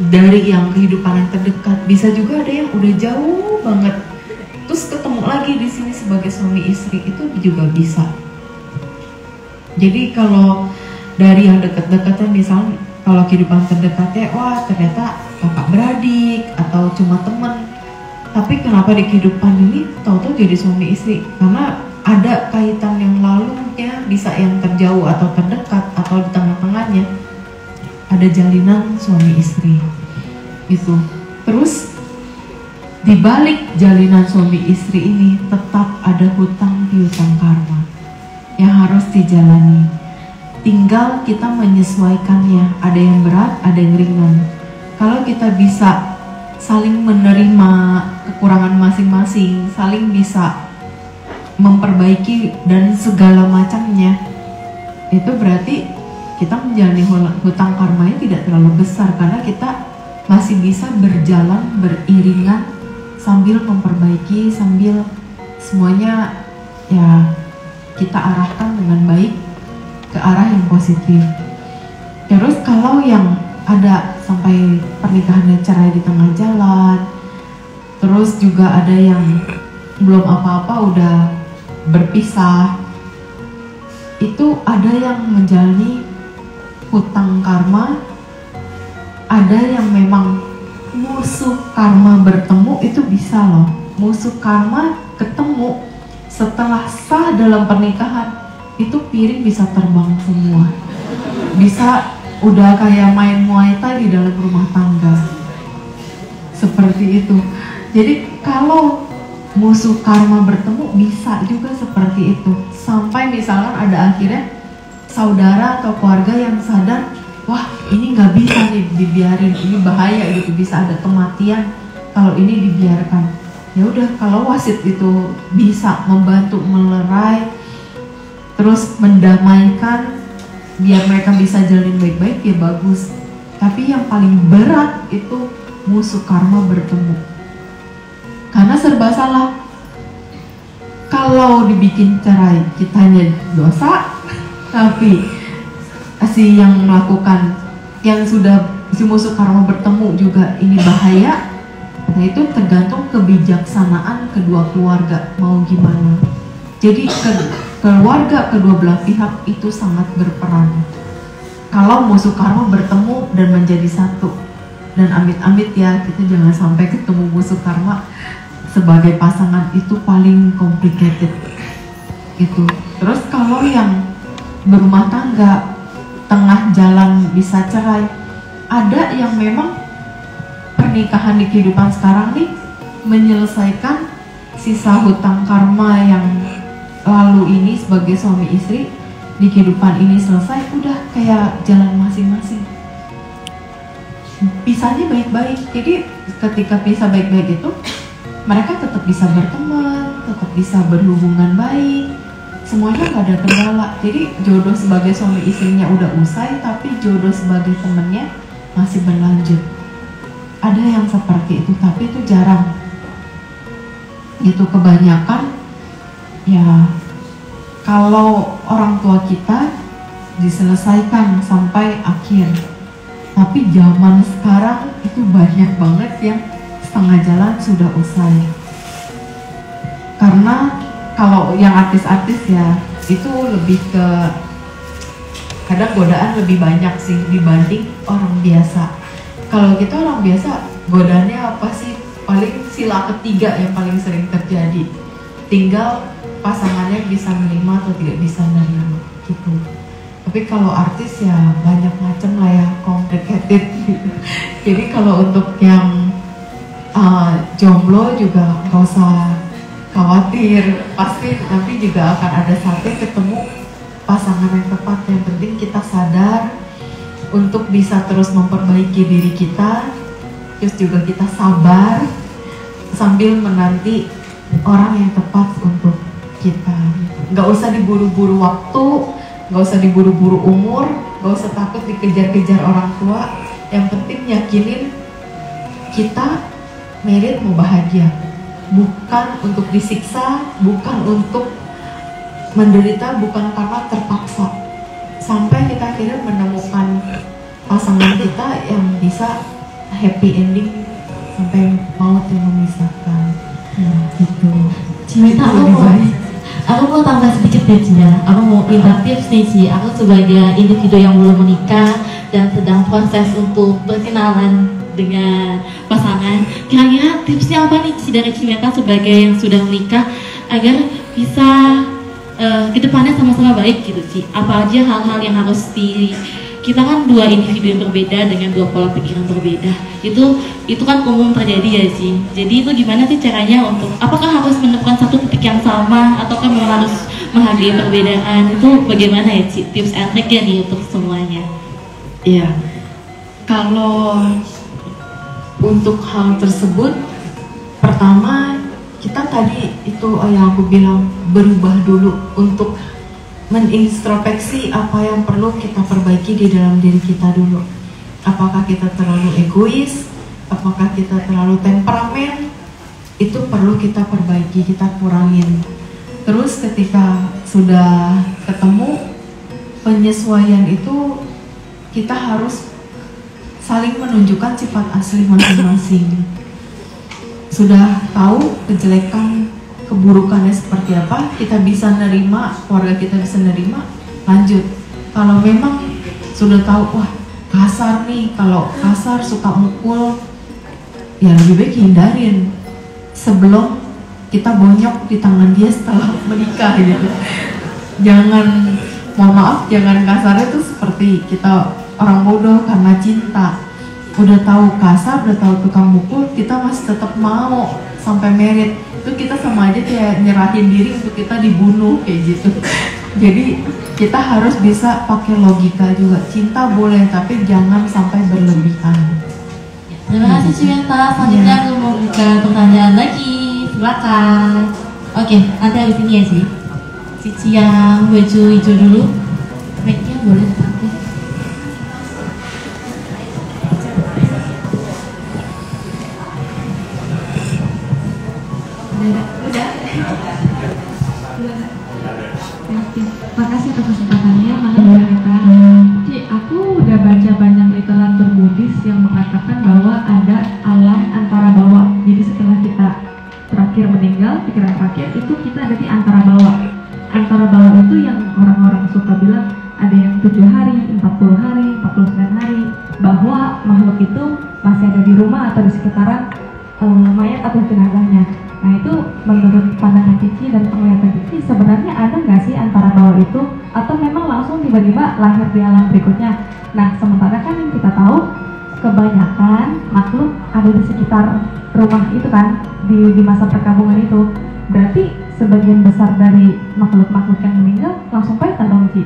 dari yang kehidupan yang terdekat, bisa juga ada yang udah jauh banget terus ketemu lagi di sini sebagai suami istri, itu juga bisa. Jadi kalau dari yang dekat-dekatnya, misalnya kalau kehidupan terdekatnya, wah ternyata kakak beradik atau cuma teman, tapi kenapa di kehidupan ini tahu-tahu jadi suami istri? Karena ada kaitan yang lalu ya, bisa yang terjauh atau terdekat atau di tengah-tengahnya ada jalinan suami istri itu. Terus di balik jalinan suami istri ini tetap ada hutang piutang karma yang harus dijalani. Tinggal kita menyesuaikannya, ada yang berat, ada yang ringan. Kalau kita bisa saling menerima kekurangan masing-masing, saling bisa memperbaiki dan segala macamnya, itu berarti kita menjalani hutang karmanya tidak terlalu besar, karena kita masih bisa berjalan beriringan sambil memperbaiki, sambil semuanya ya kita arahkan dengan baik ke arah yang positif. Terus kalau yang ada sampai pernikahannya cerai di tengah jalan, terus juga ada yang belum apa-apa udah berpisah, itu ada yang menjalani hutang karma, ada yang memang musuh karma bertemu, itu bisa loh. Musuh karma ketemu setelah sah dalam pernikahan, itu piring bisa terbang semua, bisa udah kayak main Muay Thai di dalam rumah tangga, seperti itu. Jadi kalau musuh karma bertemu bisa juga seperti itu, sampai misalkan ada akhirnya saudara atau keluarga yang sadar, wah ini nggak bisa nih dibiarin, ini bahaya gitu, bisa ada kematian kalau ini dibiarkan. Ya udah, kalau wasit itu bisa membantu melerai, terus mendamaikan, biar mereka bisa jalin baik-baik, ya bagus. Tapi yang paling berat itu musuh karma bertemu, karena serba salah. Kalau dibikin cerai, kitanya dosa, tapi si yang melakukan, yang sudah si musuh karma bertemu juga ini bahaya. Nah itu tergantung kebijaksanaan kedua keluarga mau gimana. Jadi keluarga kedua belah pihak itu sangat berperan. Kalau musuh karma bertemu dan menjadi satu, dan amit-amit ya kita jangan sampai ketemu musuh karma sebagai pasangan itu paling complicated gitu. Terus kalau yang berumah tangga tengah jalan bisa cerai, ada yang memang pernikahan di kehidupan sekarang nih menyelesaikan sisa hutang karma yang lalu ini sebagai suami istri di kehidupan ini selesai, udah kayak jalan masing-masing. Pisahnya baik-baik, jadi ketika pisah baik-baik itu mereka tetap bisa berteman, tetap bisa berhubungan baik, semuanya nggak ada kendala. Jadi jodoh sebagai suami istrinya udah usai, tapi jodoh sebagai temennya masih berlanjut. Ada yang seperti itu, tapi itu jarang. Itu kebanyakan ya kalau orang tua kita diselesaikan sampai akhir. Tapi zaman sekarang itu banyak banget yang setengah jalan sudah usai. Karena kalau yang artis-artis ya itu lebih ke kadang godaan lebih banyak sih dibanding orang biasa. Kalau kita orang biasa godaannya apa sih? Paling sila ketiga yang paling sering terjadi. Tinggal pasangannya bisa menerima atau tidak bisa menerima gitu. Tapi kalau artis ya banyak macam lah ya, complicated gitu. Jadi kalau untuk yang jomblo juga nggak usah khawatir, pasti nanti juga akan ada saatnya ketemu pasangan yang tepat. Yang penting kita sadar untuk bisa terus memperbaiki diri kita, terus juga kita sabar sambil menanti orang yang tepat untuk kita. Nggak usah diburu-buru waktu, nggak usah diburu-buru umur, nggak usah takut dikejar-kejar orang tua. Yang penting yakinin kita merit mau bahagia, bukan untuk disiksa, bukan untuk menderita, bukan karena terpaksa. Sampai kita akhirnya menemukan pasangan kita yang bisa happy ending sampai maut yang memisahkan. Nah, gitu. Cimeta, aku mau tambah sedikit deh Cia. Aku mau minta tips nih Ci. Aku sebagai individu yang belum menikah dan sedang proses untuk berkenalan dengan pasangan. Kira-kira tipsnya apa nih Ci dari Cimeta sebagai yang sudah menikah agar bisa kedepannya sama-sama baik gitu Ci? Apa aja hal-hal yang harus kita kan dua individu yang berbeda dengan dua pola pikiran berbeda. Itu kan umum terjadi ya sih. Jadi itu gimana sih caranya untuk apakah harus menemukan satu titik yang sama ataukah memang harus menghargai perbedaan? Itu bagaimana ya Ci? Tips and trick-nya nih untuk semuanya. Iya. Kalau untuk hal tersebut, pertama kita tadi itu yang aku bilang berubah dulu untuk menintrospeksi apa yang perlu kita perbaiki di dalam diri kita dulu. Apakah kita terlalu egois? Apakah kita terlalu temperamen? Itu perlu kita perbaiki, kita kurangin. Terus ketika sudah ketemu penyesuaian itu, kita harus saling menunjukkan sifat asli masing-masing. Sudah tahu kejelekan keburukannya seperti apa, kita bisa nerima, keluarga kita bisa nerima, lanjut. Kalau memang sudah tahu, wah kasar nih, kalau kasar suka mukul, ya lebih baik hindarin sebelum kita bonyok di tangan dia setelah menikah gitu. Jangan, mohon maaf, jangan kasarnya tuh seperti kita orang bodoh karena cinta. Udah tahu kasar, udah tahu tukang mukul, kita masih tetap mau sampai merit. Itu kita sama aja kayak nyerahin diri untuk kita dibunuh kayak gitu. Jadi kita harus bisa pakai logika juga. Cinta boleh tapi jangan sampai berlebihan. Terima kasih Cimeta. Selanjutnya aku mau buka pertanyaan lagi. Silakan. Oke, nanti habis ini ya Ci. Cici yang baju hijau dulu. Mic-nya boleh pakai. Makasih atas kesempatannya, Ci, aku udah baca banyak literatur Buddhis yang mengatakan bahwa ada alam antara bawah. Jadi setelah kita terakhir meninggal, pikiran terakhir itu kita ada di antara bawah. Antara bawah itu yang orang-orang suka bilang ada yang 7 hari, 40 hari, 49 hari, bahwa makhluk itu masih ada rumah atau di sekitaran mayat atau jenazahnya. Nah itu menurut pandangan Cici dan penglihatan Cici, sebenarnya ada nggak sih antara bahwa itu, atau memang langsung tiba-tiba lahir di alam berikutnya? Nah sementara kan yang kita tahu kebanyakan makhluk ada di sekitar rumah itu kan, di masa perkampungan itu. Berarti sebagian besar dari makhluk-makhluk yang meninggal langsung peta dong, Ci?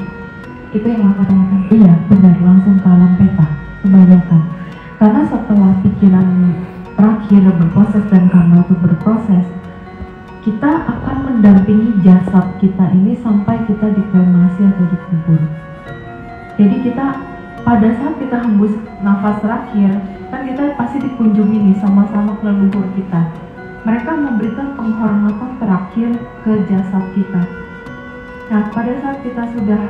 Itu yang aku tanyakan. Iya benar, langsung ke alam peta kebanyakan. Karena setelah pikiran terakhir berproses dan karma itu berproses, kita akan mendampingi jasad kita ini sampai kita dikremasi atau dikubur. Jadi kita pada saat kita hembus nafas terakhir, kan kita pasti dikunjungi nih sama-sama leluhur kita. Mereka memberikan penghormatan terakhir ke jasad kita. Nah pada saat kita sudah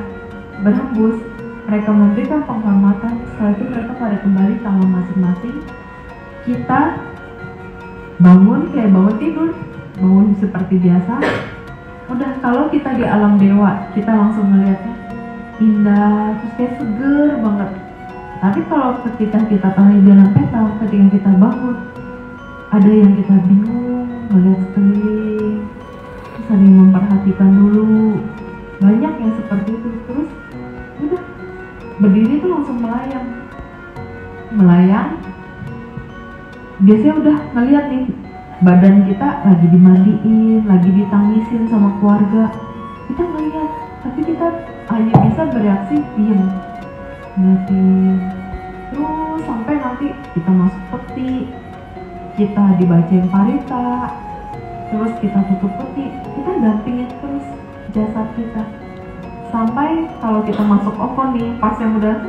berhembus, mereka memberikan penghormatan. Setelah itu mereka pada kembali ke alam masing-masing. Kita bangun kayak bangun tidur, bangun seperti biasa. Udah, kalau kita di alam dewa, kita langsung melihatnya indah, terus kayak seger banget. Tapi kalau ketika kita tahu di alam peta, ketika kita bangun, ada yang kita bingung melihat sekeliling, terus ada yang memperhatikan dulu. Banyak yang seperti itu. Terus udah berdiri tuh langsung melayang. Biasanya udah ngeliat nih badan kita lagi dimandiin, lagi ditangisin sama keluarga, kita ngeliat, tapi kita hanya bisa bereaksi diem, ngeliatin. Terus sampai nanti kita masuk peti, kita dibacain parita, terus kita tutup peti, kita dampingin terus jasad kita. Sampai kalau kita masuk ovon nih, pas yang udah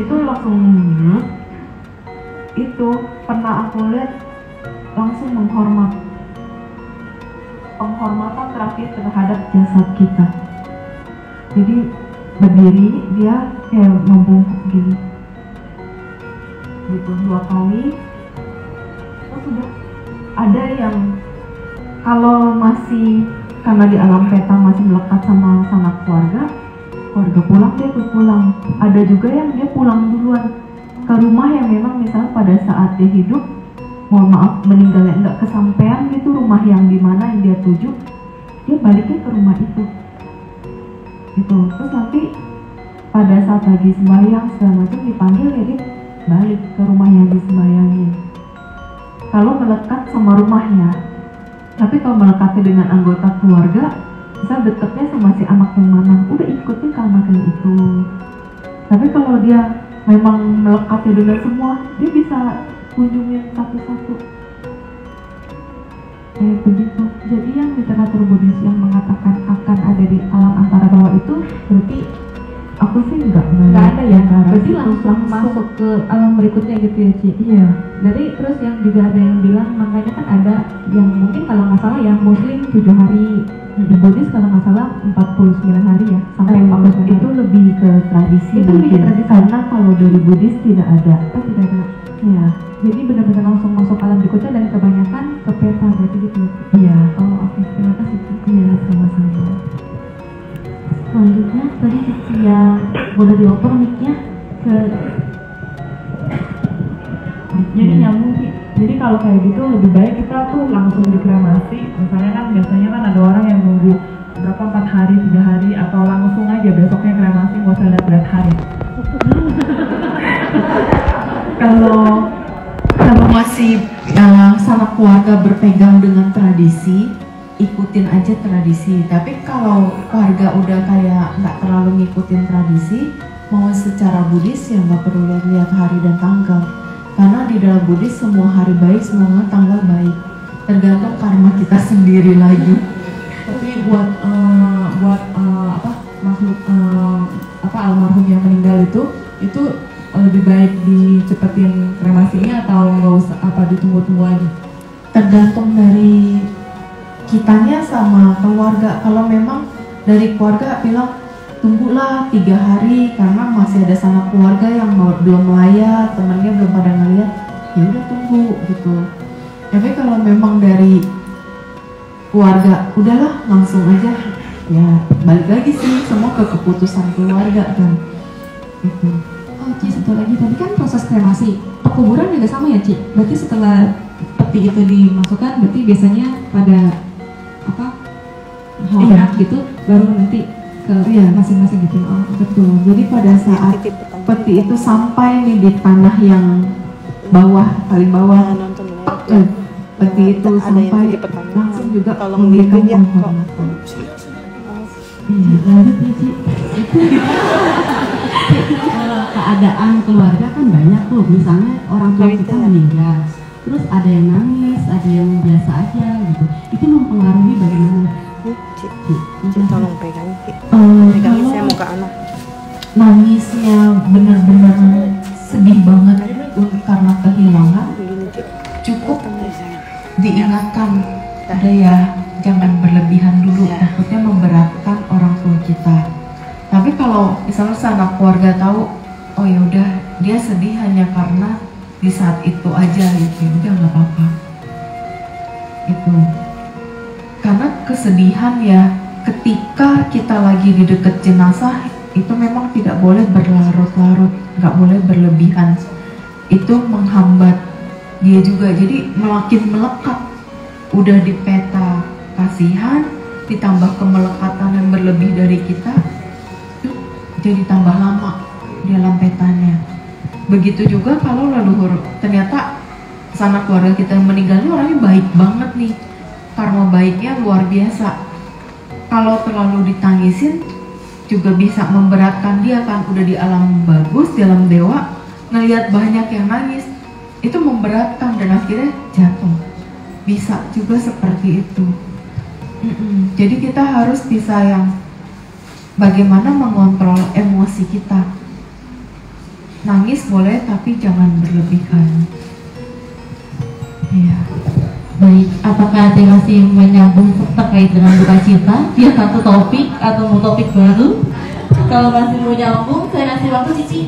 itu langsung itu pernah aku lihat langsung penghormatan terakhir terhadap jasad kita. Jadi berdiri dia kayak membungkuk gini gitu 2 kali. Terus sudah ada yang kalau masih karena di alam peta masih melekat sama sanak keluarga pulang, dia tuh pulang. Ada juga yang dia pulang duluan ke rumah yang memang misalnya pada saat dia hidup, mohon maaf meninggalnya nggak kesampaian gitu, rumah yang dimana yang dia tuju, dia baliknya ke rumah itu gitu. Terus nanti pada saat lagi sembahyang segala macam dipanggil, ya dia balik ke rumah yang disembayangin. Kalau melekat sama rumahnya. Tapi kalau melekatnya dengan anggota keluarga, misal dekatnya sama si anak yang mana, udah ikutin ke anak yang itu. Tapi kalau dia memang melekatnya dengan semua, dia bisa kunjungin satu-satu. Kayak begitu. Jadi yang literatur Buddhis yang mengatakan akan ada di alam antara bawah itu, berarti aku sih nggak ada ya. Berarti langsung masuk ke alam berikutnya gitu ya, Ci? Iya. Jadi terus yang juga ada yang bilang, makanya kan ada yang mungkin kalau nggak salah ya Muslim 7 hari, di Buddhis kalau nggak salah 49 hari ya, sampai 49 hari. Itu lebih ke tradisi itu mungkin, lebih ke tradisi. Karena kalau dari Buddhis tidak ada. Oh tidak ada. Iya. Jadi benar-benar langsung masuk alam berikutnya dan kebanyakan ke peta berarti gitu. Iya. Oh oke. Terima kasih. Iya sama-sama. Selanjutnya tadi Cici yang boleh dioper mic-nya ke. Jadi nyambung sih. Jadi kalau kayak gitu lebih baik kita tuh langsung dikremasi. Misalnya kan biasanya kan ada orang yang nunggu berapa 4 hari, 3 hari, atau langsung aja besoknya kremasi, nggak usah lihat hari. Kalau masih sanak keluarga berpegang dengan tradisi, ikutin aja tradisi. Tapi kalau keluarga udah kayak nggak terlalu ngikutin tradisi, mau secara Buddhis ya nggak perlu lihat hari dan tanggal. Karena di dalam Buddhis semua hari baik, semua tanggal baik. Tergantung karma kita sendiri lagi. Tapi buat makhluk almarhum yang meninggal itu lebih baik dicepetin kremasinya atau nggak usah ditunggu-tunggu aja? Tergantung dari kitanya sama keluarga. Kalau memang dari keluarga bilang tunggulah 3 hari karena masih ada sanak keluarga yang belum melayat, temannya belum pada ngeliat, ya udah tunggu gitu. Tapi kalau memang dari keluarga udahlah langsung aja, ya balik lagi sih semua ke keputusan keluarga kan gitu. Oh Ci, satu lagi tadi kan proses kremasi, pekuburan juga sama ya Ci? Berarti setelah peti itu dimasukkan, berarti biasanya pada apa hormat gitu, baru nanti ke masing-masing gitu. Oh betul. Jadi pada saat peti itu sampai nih di tanah yang bawah, paling bawah, peti itu sampai langsung juga memberikan penghormatan. Lanjut ya Ci. Keadaan keluarga kan banyak tuh, misalnya orang tua kita meninggal, terus ada yang nangis, ada yang biasa aja gitu. Itu mempengaruhi bagaimana? Tolong pegang. Kalau saya mau ke anak. Nangisnya benar-benar sedih banget karena kehilangan, cukup diingatkan, ada ya jangan berlebihan dulu, takutnya memberatkan orang tua kita. Tapi kalau misalnya sanak keluarga tahu, oh ya udah dia sedih hanya karena di saat itu aja gitu, udah nggak apa-apa. Itu karena kesedihan ya, ketika kita lagi di dekat jenazah itu memang tidak boleh berlarut-larut, nggak boleh berlebihan. Itu menghambat dia juga, jadi makin melekat. Udah di peta kasihan, ditambah kemelekatan yang berlebih dari kita, jadi tambah lama dalam petanya. Begitu juga kalau leluhur, ternyata sanak keluarga kita yang meninggal ini orangnya baik banget nih, karma baiknya luar biasa. Kalau terlalu ditangisin juga bisa memberatkan dia kan, udah di alam bagus, di alam dewa, ngelihat banyak yang nangis, itu memberatkan dan akhirnya jatuh. Bisa juga seperti itu. Jadi kita harus bisa yang bagaimana mengontrol emosi kita. Nangis boleh tapi jangan berlebihan. Iya. Baik, apakah ada yang masih menyambung terkait dengan duka cita? Dia satu topik atau mau topik baru? Kalau masih mau nyambung, saya kasih waktu Cici.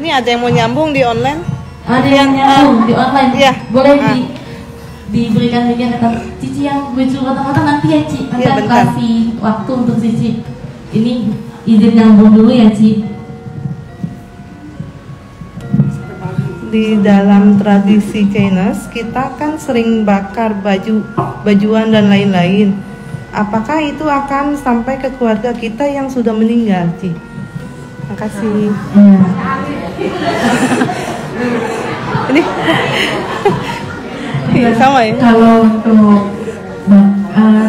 Ini ada yang mau nyambung di online? Ada yang nyambung di online? Iya. Boleh diberikan linknya ke Cici yang muncul kata-kata nanti ya Ci. Nanti Iya, aku kasih waktu untuk Cici. Ini izin nyambung dulu ya Ci. Di dalam tradisi Chinese kita kan sering bakar bajuan dan lain-lain. Apakah itu akan sampai ke keluarga kita yang sudah meninggal, Ci? Makasih. Ini sama ya? Kalau untuk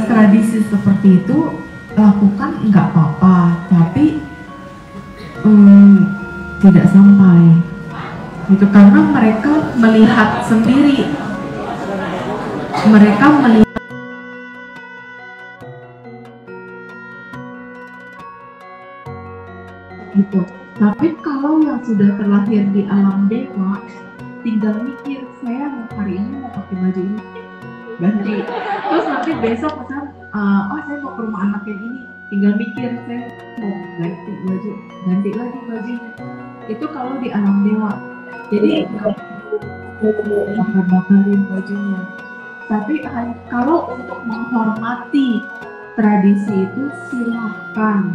tradisi seperti itu lakukan nggak apa-apa, tapi tidak sampai itu karena mereka melihat sendiri, mereka melihat gitu. Tapi kalau yang sudah terlahir di alam dewa, tinggal mikir, saya mau hari ini mau pakai baju ini, ganti. Terus nanti besok misalnya, saya mau ke rumah anak yang ini, tinggal mikir, saya mau ganti baju, ganti lagi bajunya. Itu kalau di alam dewa. Jadi bakar-bakarin bajunya. Tapi kalau untuk menghormati tradisi itu silahkan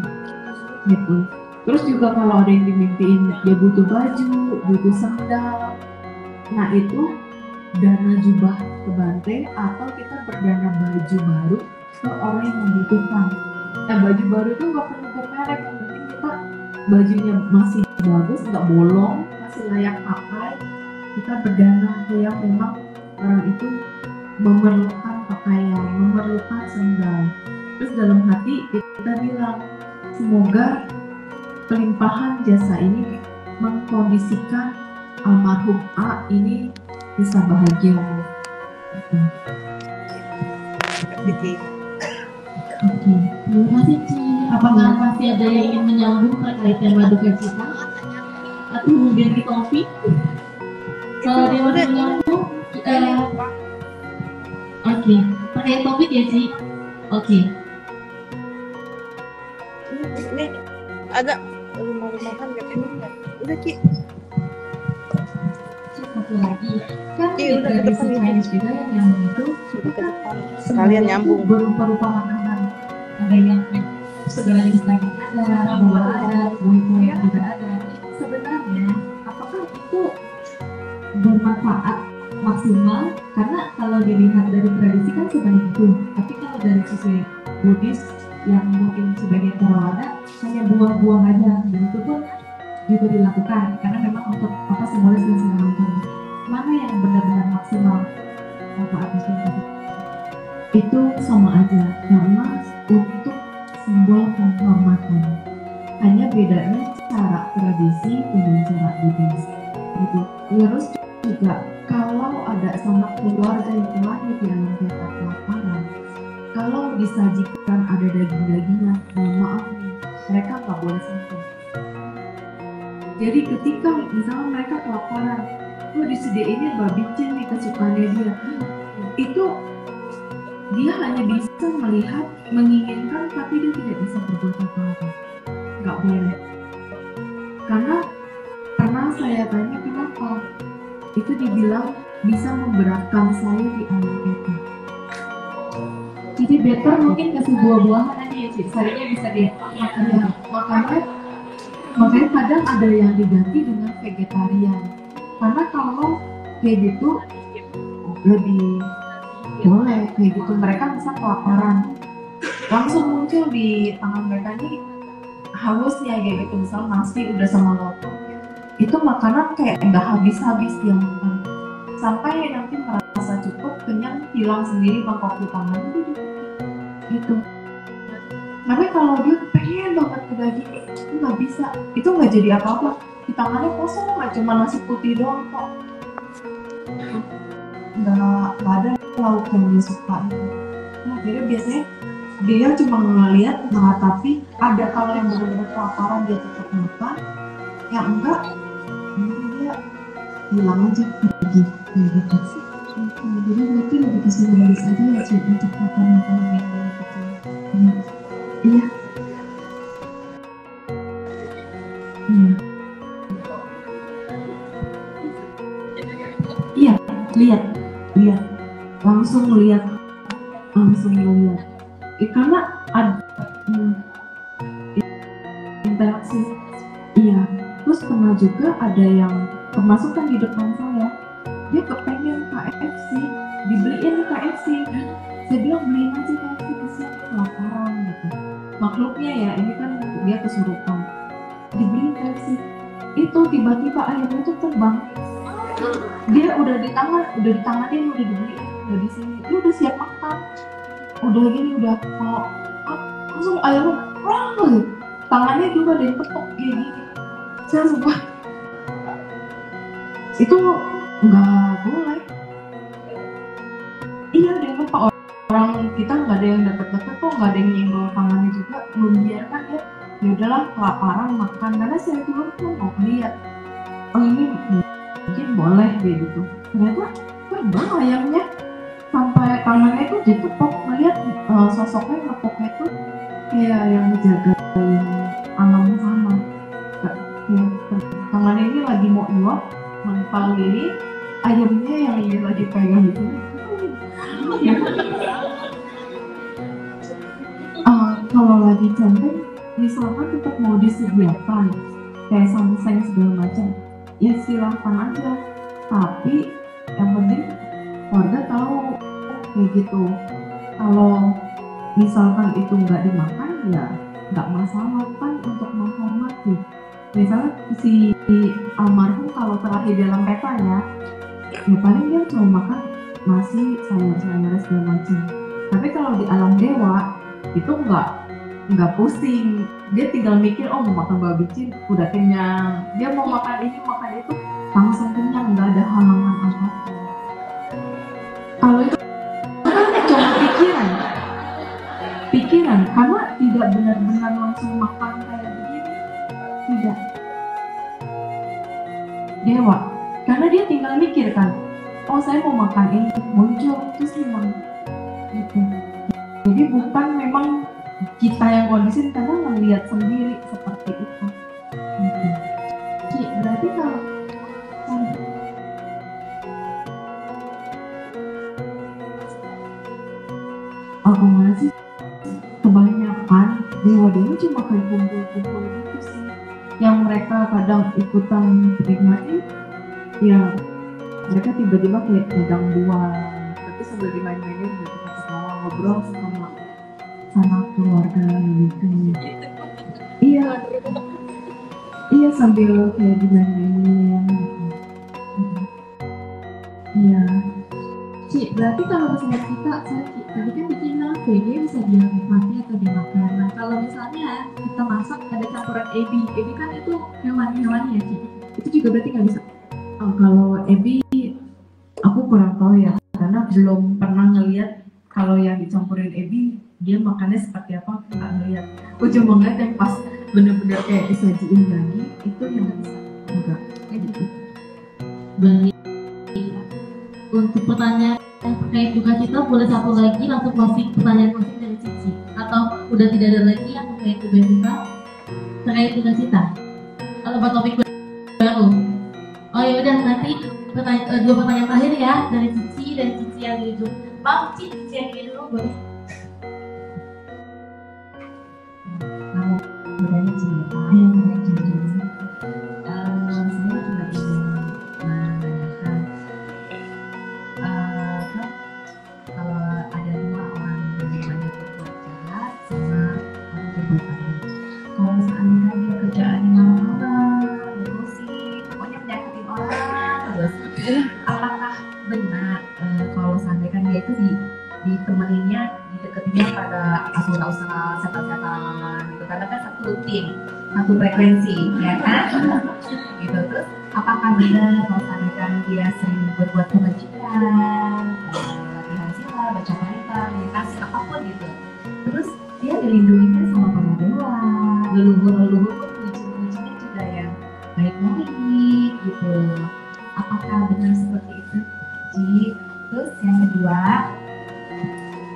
gitu. Terus juga kalau ada yang dimimpiin dia butuh baju, butuh sandal, nah itu dana jubah ke Bante atau kita berdana baju baru ke orang yang membutuhkan. Nah baju baru itu nggak perlu bermerek, yang penting kita bajunya masih bagus, nggak bolong, masih layak pakai. Kita berdana ke yang memang orang itu memerlukan pakaian, memerlukan sandal. Terus dalam hati kita bilang, semoga pelimpahan jasa ini mengkondisikan almarhum A ini bisa bahagia. Oke, terima kasih Ci. Apakah masih ada yang ingin menyambung terkait tema duka cita? Atau mungkin di topik? Kalau dia masih menyambung, oke, terkait topik ya Ci. Oke. Ini ada rumah-rumahan katanya. Udah Ki. Satu lagi kan Iya, udah tradisi Chinese juga yang nyambung itu kita kan sekalian nyambung berupa-rupa makanan. Ada yang segala jenis daging ada, buah ada, buah juga ada. bermanfaat maksimal, karena kalau dilihat dari tradisi kan sebanyak itu, tapi kalau dari sisi Buddhis yang mungkin sebagian Theravada hanya buang-buang aja, dan itu pun juga dilakukan karena memang untuk apa simbolis dan segala macam. Mana yang benar-benar maksimal manfaatnya itu sama aja, karena untuk simbol penghormatan. Hanya bedanya cara tradisi dengan cara Buddhis gitu. Terus juga kalau ada sanak keluarga yang lahir di alam beta kelaparan, kalau disajikan ada daging-dagingan, mohon maaf nih, mereka nggak boleh sentuh. Jadi ketika misalnya mereka kelaparan, tuh disediainnya babi cen nih kesukaannya dia, itu dia hanya bisa melihat, menginginkan, tapi dia tidak bisa berbuat apa-apa. Nggak boleh. Karena pernah saya tanya kenapa, itu dibilang bisa memberatkan saya di alam beta. Jadi better mungkin kasih buah-buahan aja ya Cik, sarinya bisa dimakan ya. Makanya kadang ada yang diganti dengan vegetarian. Karena kalau kayak gitu lebih boleh kayak gitu, mereka bisa kelaparan, langsung muncul di tangan mereka nih hausnya kayak gitu, misal nasi udah sama lontong, itu makanan kayak nggak habis-habis dia makan, sampai nanti merasa cukup, kenyang, hilang sendiri mangkok di tangan gitu. Tapi kalau dia pengen banget ke daging, itu nggak bisa, itu nggak jadi apa-apa, di tangannya kosong, nggak cuma nasi putih doang kok, nggak ada lauk yang dia suka. Nah, jadi biasanya dia cuma ngeliat, meratapi, ada kalau yang benar-benar kelaparan dia tetap makan, yang enggak nanti dia hilang aja pergi kayak gitu sih. Jadi berarti lebih ke simbolis aja ya sih untuk makanan-makanan yang banyak gitu. Iya. Iya, lihat, langsung lihat, karena ada interaksi. Iya, terus pernah juga ada yang termasuk kan di depan saya, dia kepengen KFC, dibeliin KFC. Saya bilang beliin aja KFC, kesian kelaparan gitu. Makhluknya ya, ini kan dia kesurupan, dibeliin KFC. Itu tiba-tiba ayamnya tuh terbang. Dia udah di tangan dia udah dibeliin, udah di sini, dia udah siap makan, udah gini, udah mau langsung ayamnya gitu. Tangannya juga ada yang petok kayak gini. Saya sumpah itu nggak boleh. Iya, ada yang petok, orang kita nggak ada yang deket-deket kok, nggak ada yang nyenggol tangannya juga, membiarkan dia ya udahlah kelaparan makan. Karena saya dulu tuh mau lihat, oh ini mungkin boleh kayak gitu, ternyata terbang ayamnya sampai tangannya itu ditepok. Melihat sosoknya nepoknya itu kayak yang ngejagain alam sama, kayak tangannya ini lagi mau iwak, mengepal ini, ayamnya yang dia lagi pegang gitu. Kalau lagi camping, misalkan tetap mau disediakan kayak sangseng segala macam, ya silahkan aja, tapi yang penting warga tahu kayak gitu. Kalau misalkan itu nggak dimakan, ya nggak masalah kan, untuk menghormati. Misalnya si almarhum kalau terakhir dalam petanya, ya paling dia cuma makan nasi, sayur-sayur segala macam. Tapi kalau di alam dewa itu nggak pusing, dia tinggal mikir, oh mau makan babi cin udah kenyang, dia mau makan ini makan itu langsung kenyang, nggak ada halangan apa-apa. Kalau itu kan cuma pikiran, karena tidak benar-benar langsung makan kayak begini, tidak dewa, karena dia tinggal mikir kan, oh saya mau makan ini, muncul terus memang gitu. Jadi bukan memang kita yang kondisin, karena melihat sendiri seperti itu. Berarti kalau aku masih kebanyakan dewa-dewa cuma kayak kumpul-kumpul gitu sih, yang mereka kadang ikutan menikmati, ya mereka tiba-tiba kayak pegang buah, tapi sambil dimain-mainin gitu, ketawa ngobrol sama keluarga gitu. Iya sambil kayak dimain-mainin gitu. Iya. Cik, berarti kalau misalnya kita, tadi kan bikin VG bisa dinikmati atau dimakan. Nah, kalau misalnya kita masak ada campuran ebi kan itu hewan-hewannya ya, Cik. Itu juga berarti nggak bisa. Oh, kalau ebi, aku kurang tahu ya, karena belum pernah ngeliat kalau yang dicampurin ebi dia makannya seperti apa, nggak ngeliat. Aku cuma ngeliat yang pas bener-bener kayak disajiin daging itu yang nggak bisa, enggak kayak gitu. Baik. Untuk pertanyaan terkait duka cita boleh satu lagi langsung closing, pertanyaan closing dari Cici, atau udah tidak ada lagi yang terkait duka cita terkait duka cita atau topik baru? Oh ya udah, nanti dua pertanyaan terakhir ya dari Cici dan Cici yang di ujung. Bang Cici yang di dulu boleh. Berani cerita yang jujur. Saya cuma ingin menanyakan kalau ada dua orang yang banyak berbuat jahat sama orang berbuat baik. Kalau misalnya dia kerjaannya marah-marah, gosip, pokoknya menyakitin orang terus, apakah benar kalau seandainya dia itu ditemeninnya, dideketinnya pada asal-asal setan-setan gitu, karena kan satu tim, satu frekuensi, ya kan? Gitu. Terus apakah benar kalau seandainya dia sering berbuat kebajikan, latihan sila, baca parita, meditasi, apapun gitu, terus dia dilindunginya sama para dewa, leluhur-leluhur pun puji-pujinya juga yang baik-baik gitu. Apakah benar seperti itu, Ci? Terus yang kedua,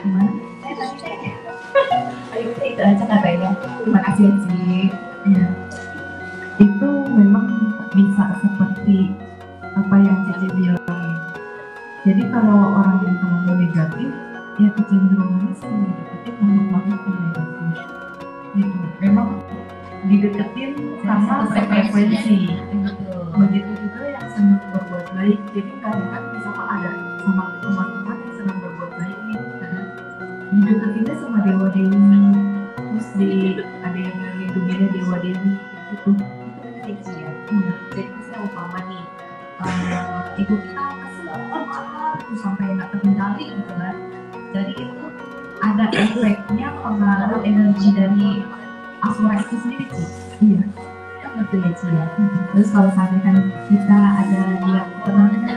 gimana? Ayo kita itu aja katanya. Terima kasih ya, Ci. Ya. Itu memang bisa seperti apa yang Cici bilang. Jadi kalau orang yang terlalu negatif, ya kecenderungannya sih dideketin makhluk-makhluk yang negatif. Gitu. Memang dideketin sama frekuensi. Begitu juga yang senang berbuat baik. Jadi kadang-kadang misalkan ada sama teman-teman yang senang berbuat baik nih, dideketinnya sama dewa-dewi, terus ada yang melindunginya dewa-dewi gitu. Itu penting sih ya. Jadi misalnya umpama nih, ibu kita kesel, marah, terus sampai nggak terkendali gitu kan. Jadi itu ada efeknya pengaruh energi dari asura itu sendiri sih. Iya. Gitu ya, Ci ya. Terus kalau misalnya kan kita ada yang tenangnya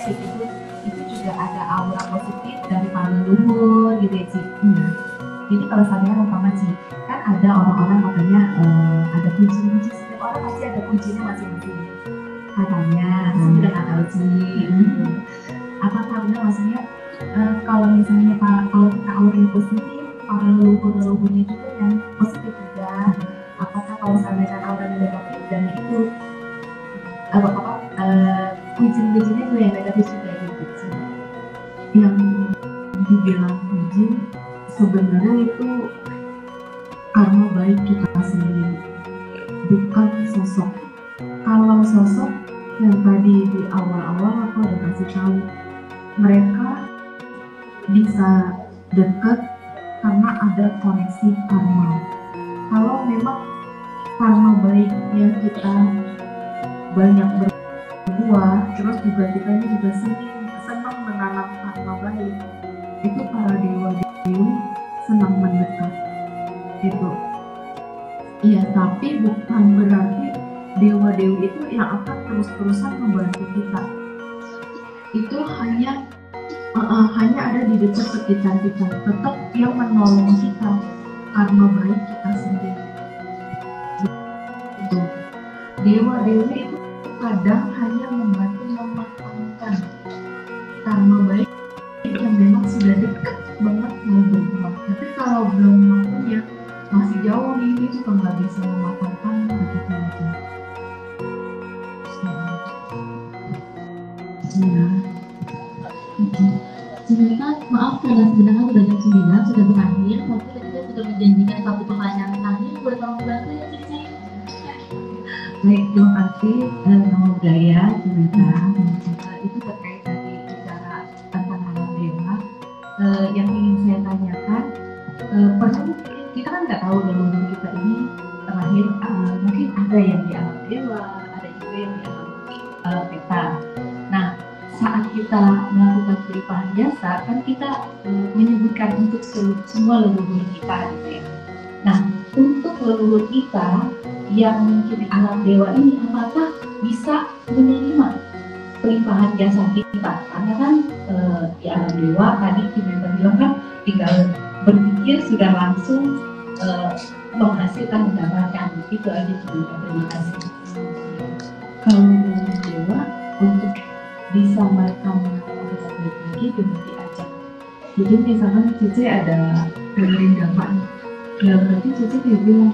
itu juga ada aura positif dari para leluhur gitu ya, Ci. Jadi kalau misalnya umpama Ci, kan ada orang-orang katanya ada kunci-kunci, setiap orang pasti ada kuncinya masing-masing katanya. Saya udah nggak tahu Ci. Apakah benar maksudnya kalau misalnya kalau kita auranya positif, para leluhur-leluhurnya juga yang positif juga. Apakah kalau misalnya aura negatif dan itu kucing-kucingnya juga yang negatif juga gitu sih. Yang dibilang kucing sebenarnya itu karma baik kita sendiri, bukan sosok. Kalau sosok yang tadi di awal-awal aku udah kasih tahu, mereka bisa dekat karena ada koneksi karma. Kalau memang karma baiknya kita banyak berbuah, terus juga kita juga senang menanam karma baik, itu para dewa-dewi senang mendekat gitu. Iya, tapi bukan berarti dewa-dewi itu yang akan terus-terusan membantu kita. Itu hanya ada di dekat sekitar kita, tetap yang menolong kita, karma baik kita sendiri. Gitu. Dewa-dewi itu kadang hanya membantu mematangkan karma baik yang memang sudah dekat banget mau berbuah. Tapi kalau belum mampunya, masih jauh nih, ini juga nggak bisa mematangkan begitu aja. Ya. Sebenarnya maaf karena sebenarnya sudah jam 9 sudah berakhir, tapi kita sudah menjanjikan satu pertanyaan terakhir, boleh tolong dibantu ya Cici? Baik, terima kasih Nama Budaya Cimeta. yang ingin saya tanyakan, pernah kita kan nggak tahu leluhur kita ini terakhir, mungkin ada yang di alam dewa, ada juga yang di alam peta. Nah, saat kita melakukan pelimpahan jasa, kan kita menyebutkan untuk semua leluhur kita, gitu ya. Nah, untuk leluhur kita yang mungkin di alam dewa ini, apakah bisa menerima pelimpahan jasa kita? Karena kan di alam dewa tadi kita bilang kan tinggal berpikir sudah langsung menghasilkan, mendapatkan. Itu aja juga. Terima kasih. Kalau di dewa, untuk bisa mereka melakukan sebaik lagi dengan diajak. Jadi misalkan Cici ada dengerin dhamma nih, ya berarti Cici dia bilang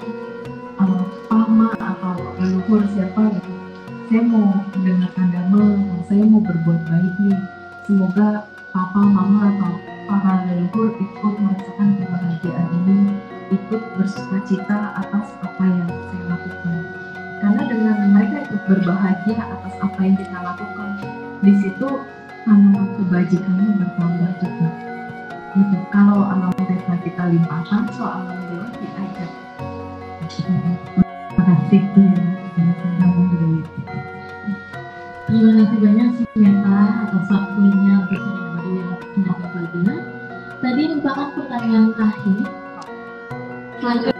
Pama atau leluhur siapa gitu, saya mau mendengarkan dhamma, saya mau berbuat baik nih, semoga papa, mama atau para leluhur ikut merasakan kebahagiaan ini, ikut bersukacita atas apa yang saya lakukan. Karena dengan mereka ikut berbahagia atas apa yang kita lakukan, di situ tanaman kebajikannya bertambah juga. Gitu. Kalau alam peta kita limpahkan, soal alam dewa diajak. Terima kasih. Terima kasih banyak sih Meta atas waktunya untuk saya bagi. Tadi merupakan pertanyaan terakhir. Selanjutnya